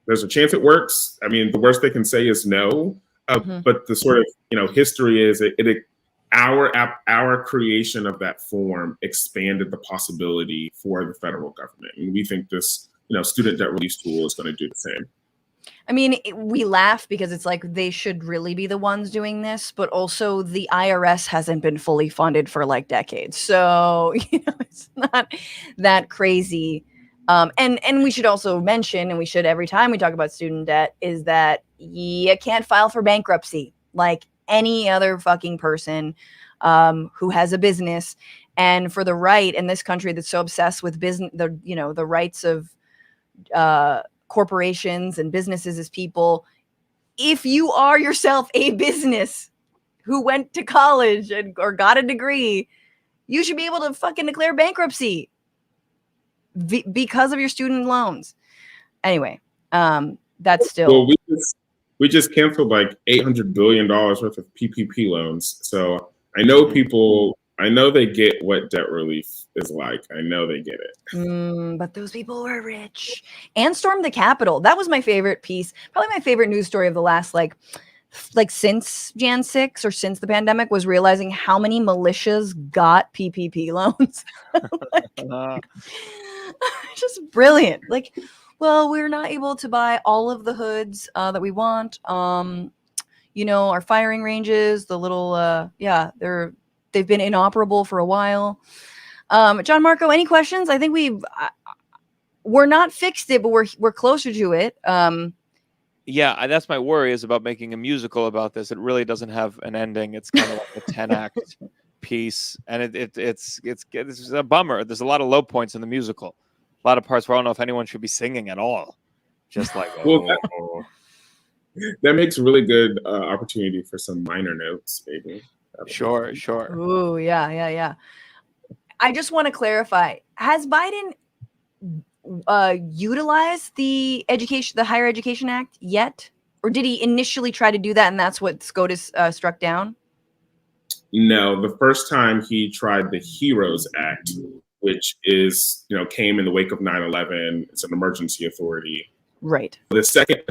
there's a chance it works. I mean, the worst they can say is no. But the sort of history is our creation of that form expanded the possibility for the federal government, and we think this student debt release tool is going to do the same. I mean, we laugh because it's like they should really be the ones doing this, but also the IRS hasn't been fully funded for like decades. So, it's not that crazy. And we should also mention, and we should every time we talk about student debt, is that you can't file for bankruptcy like any other fucking person who has a business. And for the right in this country that's so obsessed with business, the rights of corporations and businesses as people, if you are yourself a business who went to college or got a degree, you should be able to fucking declare bankruptcy because of your student loans. Anyway, that's still. Well, we just canceled like $800 billion worth of PPP loans. So I know people. I know they get what debt relief is like. I know they get it. But those people were rich and stormed the Capitol. That was my favorite piece. Probably my favorite news story of the last like since Jan 6 or since the pandemic was realizing how many militias got PPP loans. Just brilliant. Like, well, we're not able to buy all of the hoods that we want. Our firing ranges, the little, they've been inoperable for a while. Gianmarco, any questions? I think we're not fixed it, but we're closer to it. Yeah, that's my worry, is about making a musical about this. It really doesn't have an ending. It's kind of like a 10-act piece, and it's a bummer. There's a lot of low points in the musical. A lot of parts where I don't know if anyone should be singing at all. Just like, that makes really good opportunity for some minor notes, maybe. Sure. Ooh, yeah. I just want to clarify: has Biden utilized the Higher Education Act yet, or did he initially try to do that, and that's what SCOTUS struck down? No, the first time he tried the HEROES Act, which is came in the wake of 9/11. It's an emergency authority. Right. The second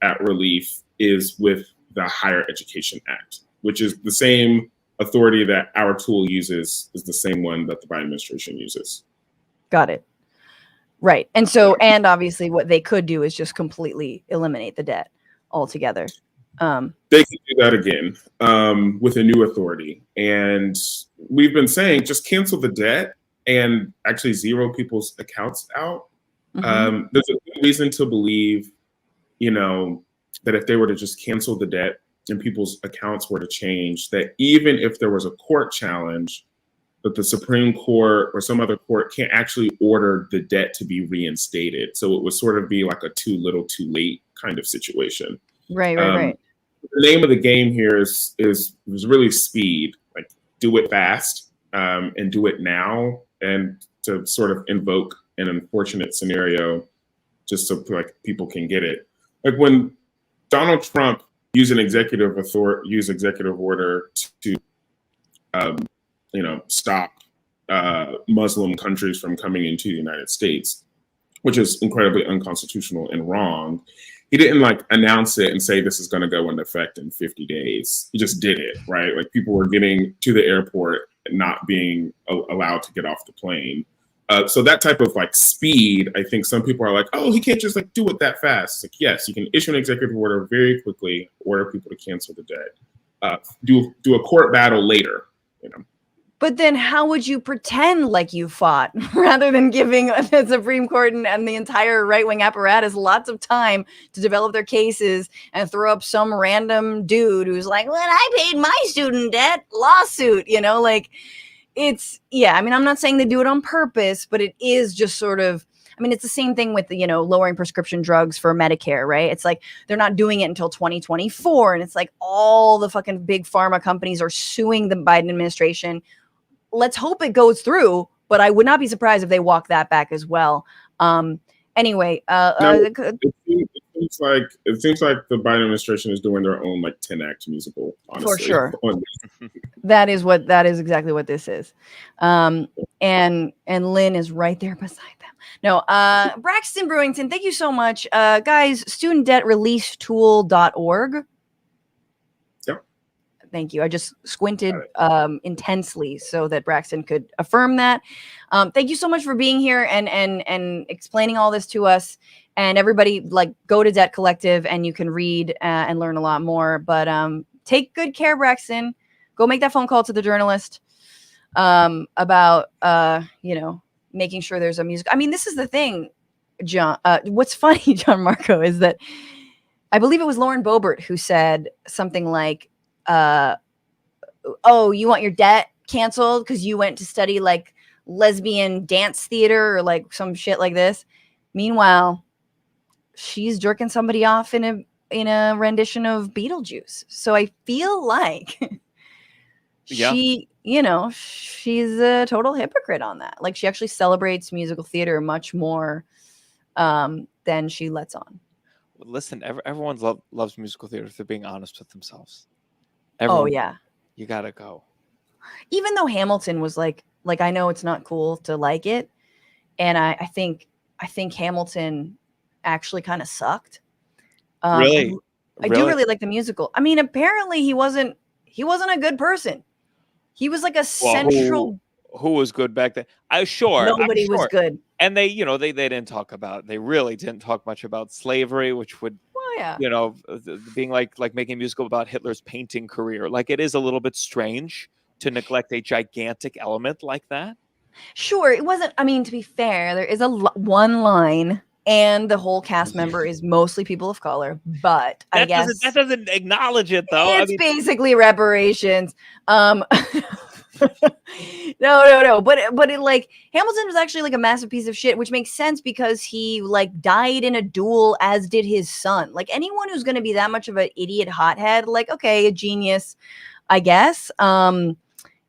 at relief is with the Higher Education Act, which is the same authority that our tool uses, is the same one that the Biden administration uses. Got it. Right. And so, and obviously what they could do is just completely eliminate the debt altogether. They can do that again with a new authority. And we've been saying, just cancel the debt and actually zero people's accounts out. There's a good reason to believe, that if they were to just cancel the debt and people's accounts were to change, that even if there was a court challenge, that the Supreme Court or some other court can't actually order the debt to be reinstated. So it would sort of be like a too little, too late kind of situation. Right. The name of the game here is really speed. Like, do it fast and do it now, and to sort of invoke an unfortunate scenario just so like people can get it. Like when Donald Trump used executive order to stop Muslim countries from coming into the United States, which is incredibly unconstitutional and wrong. He didn't announce it and say this is going to go into effect in 50 days. He just did it, right? Like, people were getting to the airport and not being allowed to get off the plane. So that type of speed, I think some people are like, oh, he can't just do it that fast. It's like, yes, you can issue an executive order very quickly, order people to cancel the debt, do a court battle later, But then how would you pretend like you fought rather than giving the Supreme Court and the entire right-wing apparatus lots of time to develop their cases and throw up some random dude who's like, well, I paid my student debt lawsuit, I'm not saying they do it on purpose, but it is just sort of, it's the same thing with the, lowering prescription drugs for Medicare, right? It's like they're not doing it until 2024. And it's like all the fucking big pharma companies are suing the Biden administration. Let's hope it goes through, but I would not be surprised if they walk that back as well. Anyway, it It seems like the Biden administration is doing their own like 10-act musical. Honestly, For sure. That is exactly what this is. And Lynn is right there beside them. No, Braxton Brewington, thank you so much. Guys, studentdebtreleasetool.org. Yep. Thank you. I just squinted intensely so that Braxton could affirm that. Thank you so much for being here and explaining all this to us. And everybody, like, go to Debt Collective and you can read and learn a lot more. But take good care, Braxton. Go make that phone call to the journalist about, making sure there's a music. I mean, this is the thing, John. What's funny, Gianmarco, is that I believe it was Lauren Boebert who said something like, oh, you want your debt canceled because you went to study like lesbian dance theater or like some shit like this. Meanwhile, she's jerking somebody off in a rendition of Beetlejuice. So I feel like she's a total hypocrite on that. Like, she actually celebrates musical theater much more than she lets on. Listen, everyone loves musical theater if they're being honest with themselves. Everyone, yeah. You gotta go. Even though Hamilton was like I know it's not cool to like it, and I think Hamilton actually kind of sucked. Really? I do really like the musical. I mean, apparently he wasn't a good person. He was like a central. Who was good back then? Nobody was good. And they didn't talk about. They really didn't talk much about slavery, which would, being like making a musical about Hitler's painting career. Like, it is a little bit strange to neglect a gigantic element like that. Sure, it wasn't. I mean, to be fair, there is one line. And the whole cast member is mostly people of color, but I guess that doesn't acknowledge it, though. It's basically reparations. No. But it, like, Hamilton was actually like a massive piece of shit, which makes sense because he like died in a duel, as did his son. Like, anyone who's going to be that much of an idiot hothead, like, okay, a genius, I guess.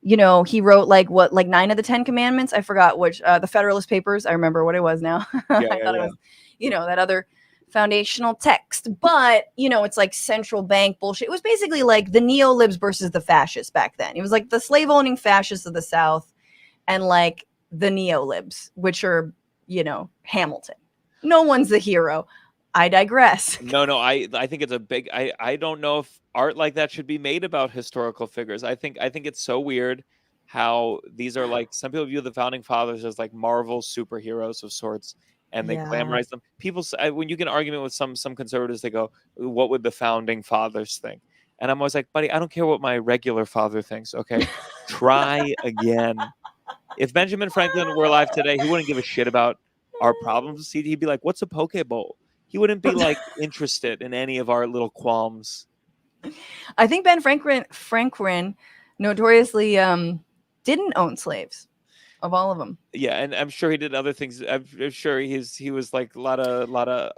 He wrote like 9 of the 10 commandments. I forgot which, the Federalist Papers. I remember what it was now. I thought it was, that other foundational text, but it's like central bank bullshit. It was basically like the neolibs versus the fascists back then. It was like the slave owning fascists of the South and like the neolibs, which are, Hamilton. No one's the hero. I digress. No, I think it's a big. I don't know if art like that should be made about historical figures. I think it's so weird how these are like, some people view the founding fathers as like Marvel superheroes of sorts, and they glamorize them. People say, when you get an argument with some conservatives, they go, "What would the founding fathers think?" And I'm always like, buddy, I don't care what my regular father thinks. Okay, try again. If Benjamin Franklin were alive today, he wouldn't give a shit about our problems. He'd be like, "What's a poke bowl?" He wouldn't be like interested in any of our little qualms. I think Ben Franklin notoriously didn't own slaves, of all of them. Yeah, and I'm sure he did other things. I'm sure he was like a lot of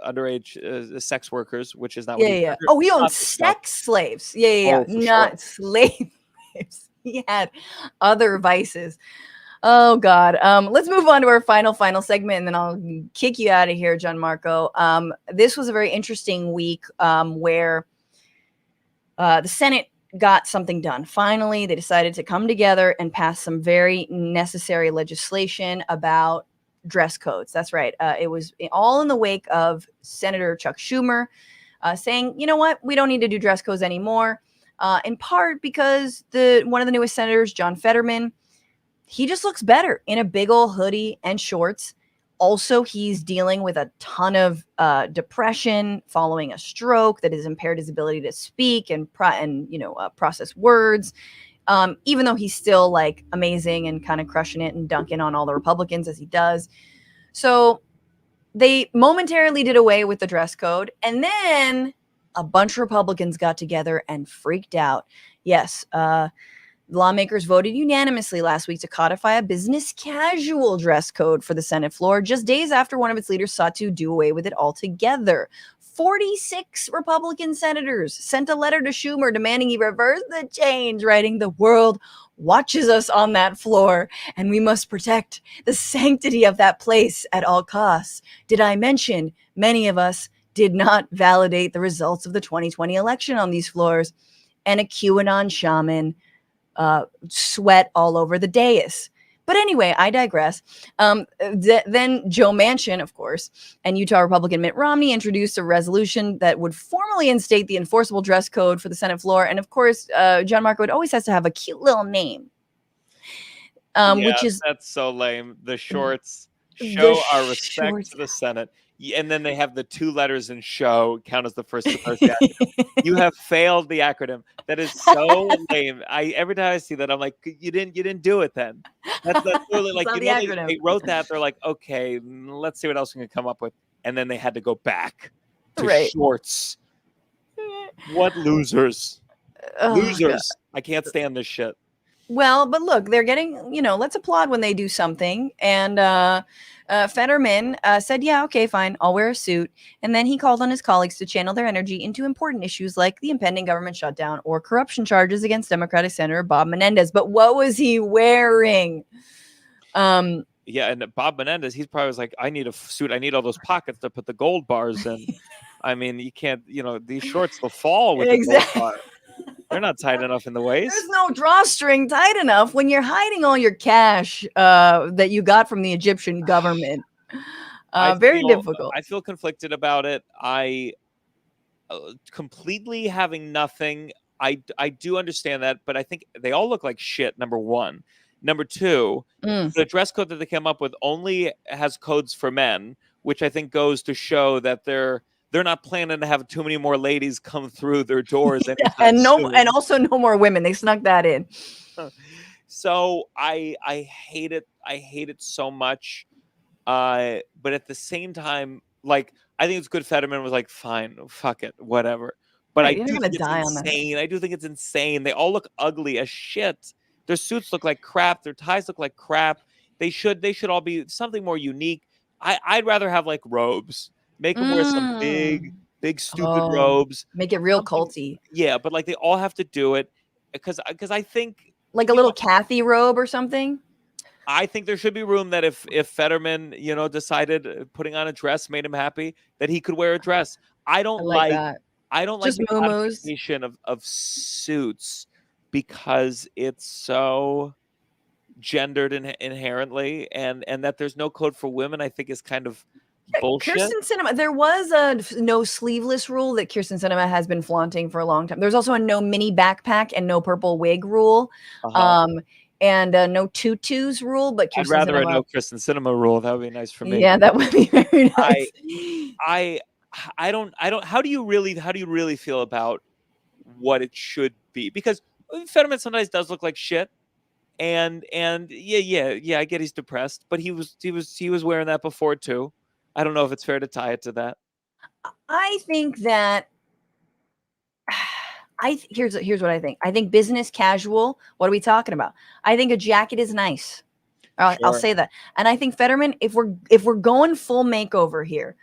underage sex workers, which is not. Yeah. Oh, he owned sex slaves. Yeah. Not slave slaves. He had other vices. Oh God. Let's move on to our final segment, and then I'll kick you out of here, Gianmarco. This was a very interesting week where the Senate got something done. Finally, they decided to come together and pass some very necessary legislation about dress codes. That's right. It was all in the wake of Senator Chuck Schumer saying, you know what, we don't need to do dress codes anymore. In part because one of the newest senators, John Fetterman, he just looks better in a big old hoodie and shorts. Also, he's dealing with a ton of depression following a stroke that has impaired his ability to speak and process words. Even though he's still like amazing and kind of crushing it and dunking on all the Republicans as he does. So they momentarily did away with the dress code, and then a bunch of Republicans got together and freaked out. Yes, lawmakers voted unanimously last week to codify a business casual dress code for the Senate floor, just days after one of its leaders sought to do away with it altogether. 46 Republican senators sent a letter to Schumer demanding he reverse the change, writing, "The world watches us on that floor, and we must protect the sanctity of that place at all costs. Did I mention many of us did not validate the results of the 2020 election on these floors, and a QAnon shaman sweat all over the dais. But anyway, I digress. Then Joe Manchin, of course, and Utah Republican Mitt Romney introduced a resolution that would formally instate the enforceable dress code for the Senate floor. And of course, Gianmarco, it always has to have a cute little name. Which is that's so lame. The shorts show our respect to the Senate. And then they have the 2 letters in show count as the first 2 letters. You have failed the acronym. That is so lame. Every time I see that, I'm like, you didn't do it then. That's totally like, you know, they wrote that. They're like, okay, let's see what else we can come up with. And then they had to go back to shorts. What losers. Losers. God. I can't stand this shit. Well, but look, they're getting, you know, let's applaud when they do something. And Fetterman said, yeah, okay, fine, I'll wear a suit. And then he called on his colleagues to channel their energy into important issues like the impending government shutdown or corruption charges against Democratic Senator Bob Menendez. But what was he wearing? Yeah, and Bob Menendez, he's probably was like, I need a suit. I need all those pockets to put the gold bars in. I mean, you can't, you know, these shorts will fall with the gold bar. They're not tight enough in the waist. There's no drawstring tight enough when you're hiding all your cash that you got from the Egyptian government. Very difficult. I feel conflicted about it. I completely having nothing. I do understand that, but I think they all look like shit, number one. Number two, the dress code that they came up with only has codes for men, which I think goes to show that they're not planning to have too many more ladies come through their doors. And also no more women. They snuck that in. So I hate it. I hate it so much. But at the same time, like, I think it's good. Fetterman was like, fine, fuck it, whatever. But I do think it's insane. I do think it's insane. They all look ugly as shit. Their suits look like crap. Their ties look like crap. They should all be something more unique. I'd rather have like robes. Make them wear some big, stupid robes. Make it real culty. Yeah, but like they all have to do it because I think like a little Kathy robe or something. I think there should be room that if Fetterman, you know, decided putting on a dress made him happy, that he could wear a dress. I don't like the combination of suits because it's so gendered inherently, and that there's no code for women, I think is kind of bullshit. Kirsten Sinema, there was a no sleeveless rule that Kirsten Sinema has been flaunting for a long time. There's also a no mini backpack and no purple wig rule. And no tutus rule, but I'd rather a no Kirsten Sinema rule. That would be nice for me. Yeah, that would be very nice. I don't. How do you really feel about what it should be? Because Fetterman sometimes does look like shit, and yeah, I get he's depressed, but he was wearing that before too. I don't know if it's fair to tie it to that. I think that here's what I think. I think business casual. What are we talking about? I think a jacket is nice. I'll say that. And I think Fetterman, if we're going full makeover here,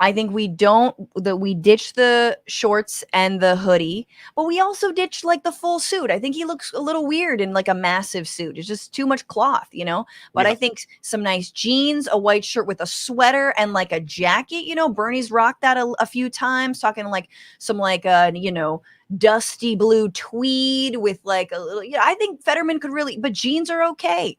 I think we ditch the shorts and the hoodie, but we also ditch like the full suit. I think he looks a little weird in like a massive suit. It's just too much cloth, you know? But I think some nice jeans, a white shirt with a sweater and like a jacket, you know, Bernie's rocked that a few times, talking like some like, you know, dusty blue tweed with like a little, I think Fetterman could really, but jeans are okay.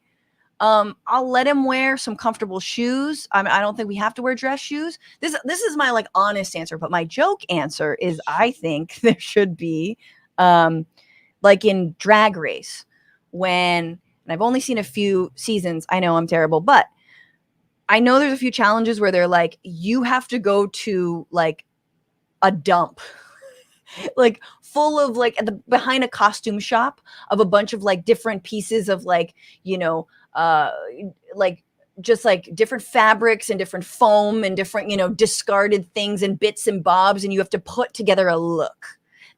I'll let him wear some comfortable shoes. I don't think we have to wear dress shoes. This is my like honest answer, but my joke answer is I think there should be like in Drag Race and I've only seen a few seasons. I know I'm terrible, but I know there's a few challenges where they're like, you have to go to like a dump like full of like behind a costume shop of a bunch of like different pieces of like, you know, like just like different fabrics and different foam and different, you know, discarded things and bits and bobs, and you have to put together a look.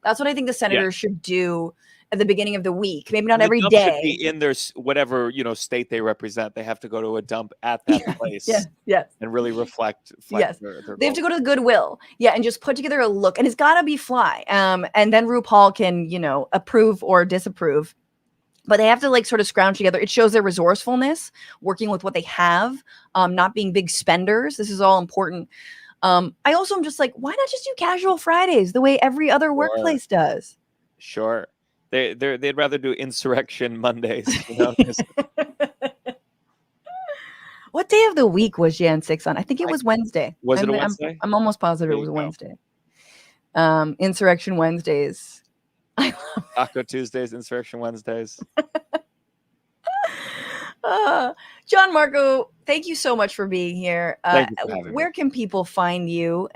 That's what I think the senators should do at the beginning of the week. Maybe not every day. Should be in their whatever, you know, state they represent. They have to go to a dump at that place. Yes. And really reflect yes. Their they have to go to the Goodwill. Yeah, and just put together a look, and it's got to be fly. And then RuPaul can, you know, approve or disapprove. But they have to like sort of scrounge together. It shows their resourcefulness, working with what they have, not being big spenders. This is all important. I also am just like, why not just do casual Fridays the way every other workplace does? Sure. They'd rather do insurrection Mondays. You know? 'Cause What day of the week was Jan 6 on? I think it was Wednesday. Was it a Wednesday? I'm almost positive There it was you a go. Wednesday. Insurrection Wednesdays. Taco Tuesdays, Insurrection Wednesdays. Gianmarco, thank you so much for being here. Thank you for having me. Where can people find you?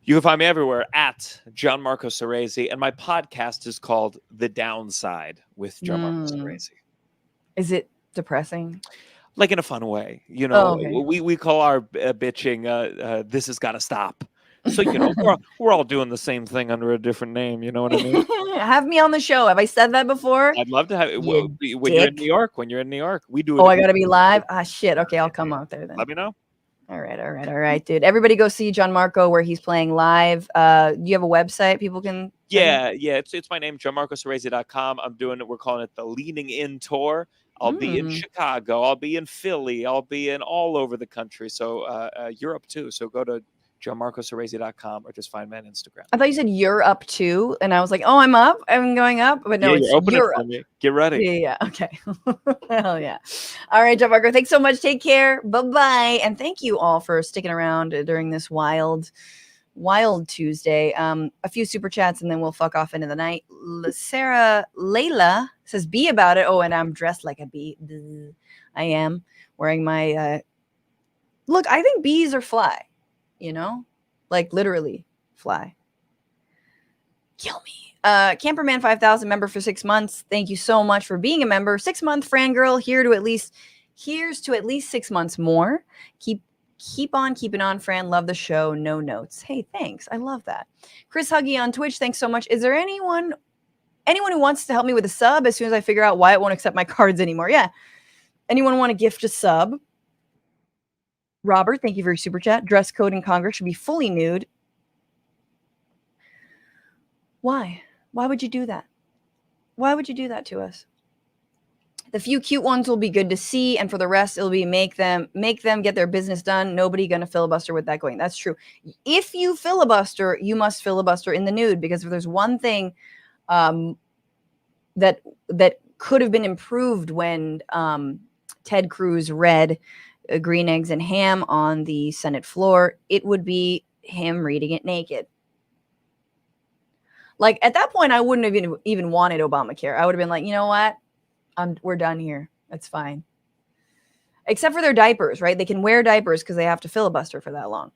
You can find me everywhere at Gianmarco Soresi, and my podcast is called The Downside with Gianmarco Soresi. Is it depressing? Like in a fun way, you know. Oh, okay. We call our bitching "This has got to stop." So you know, we're all doing the same thing under a different name. You know what I mean? Have me on the show. Have I said that before? I'd love to have when you're in New York. When you're in New York, we do it. Oh, I gotta be live. Ah, shit. Okay, I'll come out there then. Let me know. All right, dude. Everybody go see Gianmarco where he's playing live. Do you have a website people can? Yeah. It's my name, gianmarcosoresi.com. We're calling it the Leaning In Tour. I'll be in Chicago. I'll be in Philly. I'll be in all over the country. So Europe too. So go to gianmarcosoresi.com or just find me on Instagram. I thought you said you're up too, and I was like, oh, I'm up. I'm going up, but no, it's Europe. For me. Get ready. Yeah. Okay. Hell yeah. All right, Gianmarco. Thanks so much. Take care. Bye-bye. And thank you all for sticking around during this wild Tuesday. A few super chats and then we'll fuck off into the night. Sarah Layla says, "Bee about it." Oh, and I'm dressed like a bee. I am wearing my look. I think bees are fly. You know, like literally fly. Kill me. Camperman 5000 member for 6 months. Thank you so much for being a member. 6 month Frangirl. Here's to at least 6 months more. Keep on keeping on, Fran. Love the show. No notes. Hey, thanks. I love that. Chris Huggy on Twitch. Thanks so much. Is there anyone who wants to help me with a sub as soon as I figure out why it won't accept my cards anymore? Yeah. Anyone want to gift a sub? Robert, thank you for your super chat. Dress code in Congress should be fully nude. Why? Why would you do that? Why would you do that to us? The few cute ones will be good to see, and for the rest, it'll be make them get their business done. Nobody gonna filibuster with that going. That's true. If you filibuster, you must filibuster in the nude, because if there's one thing that could have been improved when Ted Cruz read Green Eggs and Ham on the Senate floor, it would be him reading it naked. Like at that point, I wouldn't have even wanted Obamacare. I would have been like, you know what? We're done here. That's fine. Except for their diapers, right? They can wear diapers because they have to filibuster for that long.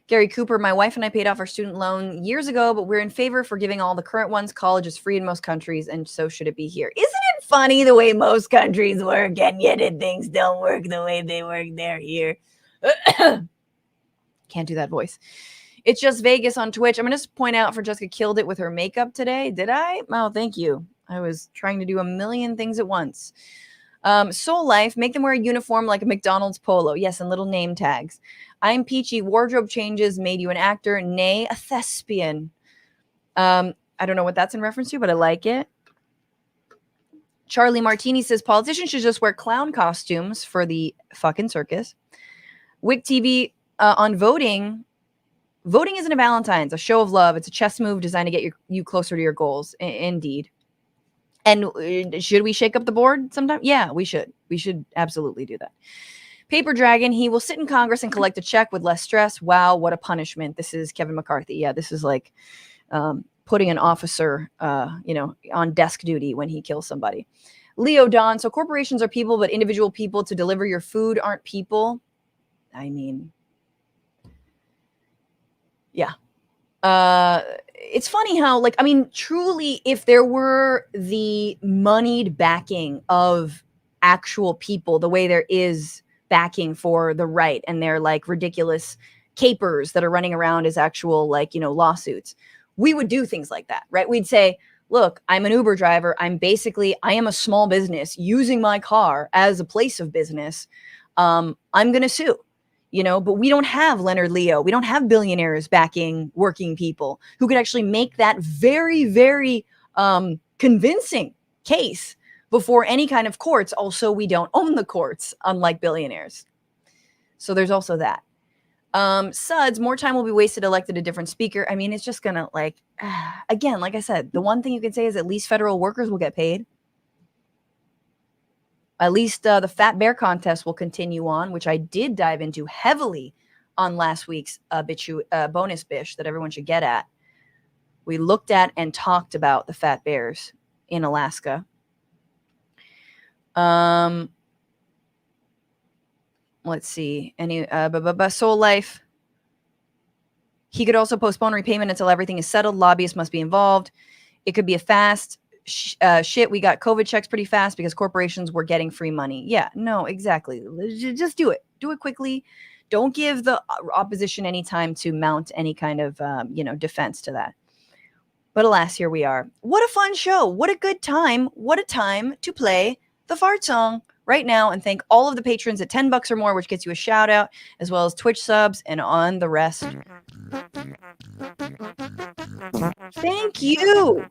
Gary Cooper, my wife and I paid off our student loan years ago, but we're in favor for giving all the current ones. College is free in most countries, and so should it be here. Isn't it funny the way most countries work, and yet things don't work the way they work there here? Can't do that voice. It's just Vegas on Twitch. I'm going to point out Francesca killed it with her makeup today. Did I? Oh, thank you. I was trying to do a million things at once. Soul Life, make them wear a uniform like a McDonald's polo. Yes, and little name tags. I'm Peachy. Wardrobe changes made you an actor, nay, a thespian. I don't know what that's in reference to, but I like it. Charlie Martini says politicians should just wear clown costumes for the fucking circus. Wick TV on voting. Voting isn't a Valentine's, a show of love. It's a chess move designed to get you closer to your goals. Indeed. And should we shake up the board sometime? Yeah, we should. We should absolutely do that. Paper Dragon, he will sit in Congress and collect a check with less stress. Wow, what a punishment. This is Kevin McCarthy. Yeah, this is like putting an officer, on desk duty when he kills somebody. Leo Don, so corporations are people, but individual people to deliver your food aren't people. I mean, yeah. It's funny how, truly, if there were the moneyed backing of actual people, the way there is backing for the right, and they're like ridiculous capers that are running around as actual, lawsuits, we would do things like that, right? We'd say, look, I'm an Uber driver. I am a small business using my car as a place of business. I'm going to sue. But we don't have Leonard Leo. We don't have billionaires backing working people who could actually make that very, very convincing case before any kind of courts. Also, we don't own the courts, unlike billionaires. So there's also that. Suds, more time will be wasted, elected a different speaker. I mean, it's just gonna again, like I said, the one thing you can say is at least federal workers will get paid. At least the Fat Bear contest will continue on, which I did dive into heavily on last week's bonus bish that everyone should get at. We looked at and talked about the Fat Bears in Alaska. Let's see. Soul Life. He could also postpone repayment until everything is settled. Lobbyists must be involved. It could be a fast shit. We got COVID checks pretty fast because corporations were getting free money. Yeah, no, exactly. Just do it. Do it quickly. Don't give the opposition any time to mount any kind of, defense to that. But alas, here we are. What a fun show. What a good time. What a time to play the fart song right now, and thank all of the patrons at $10 or more, which gets you a shout out, as well as Twitch subs and on the rest. Thank you.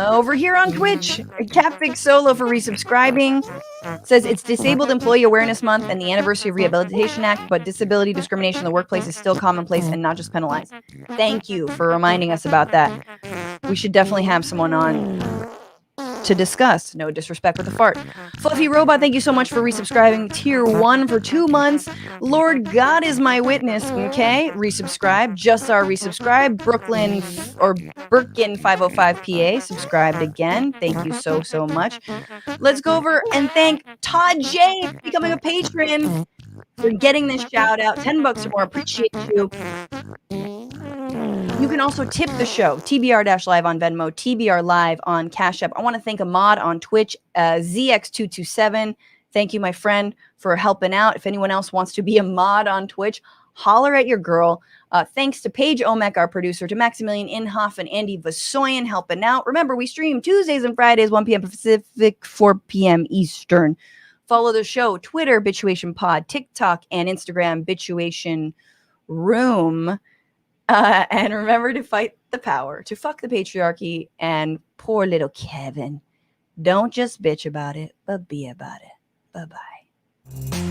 Over here on Twitch, Catfix Solo for resubscribing. Says it's Disabled Employee Awareness Month and the anniversary of Rehabilitation Act, but disability discrimination in the workplace is still commonplace and not just penalized. Thank you for reminding us about that. We should definitely have someone on to discuss. No disrespect with the fart. Fluffy Robot, thank you so much for resubscribing. Tier 1 for 2 months. Lord God is my witness, okay? Resubscribe. Just our resubscribe. Brooklyn or Birkin 505 PA subscribed again. Thank you so, so much. Let's go over and thank Todd J for becoming a patron, for getting this shout out. $10 or more. Appreciate you. You can also tip the show. TBR-Live on Venmo, TBR Live on Cash App. I want to thank a mod on Twitch, ZX227. Thank you, my friend, for helping out. If anyone else wants to be a mod on Twitch, holler at your girl. Thanks to Paige Oamek, our producer, to Maximillien, Inhoff, and Andy Vasoyan helping out. Remember, we stream Tuesdays and Fridays, 1 p.m. Pacific, 4 p.m. Eastern. Follow the show, Twitter, Bitchuation Pod, TikTok, and Instagram, Bitchuation Room. And remember to fight the power, to fuck the patriarchy, and poor little Kevin. Don't just bitch about it, but be about it. Bye-bye.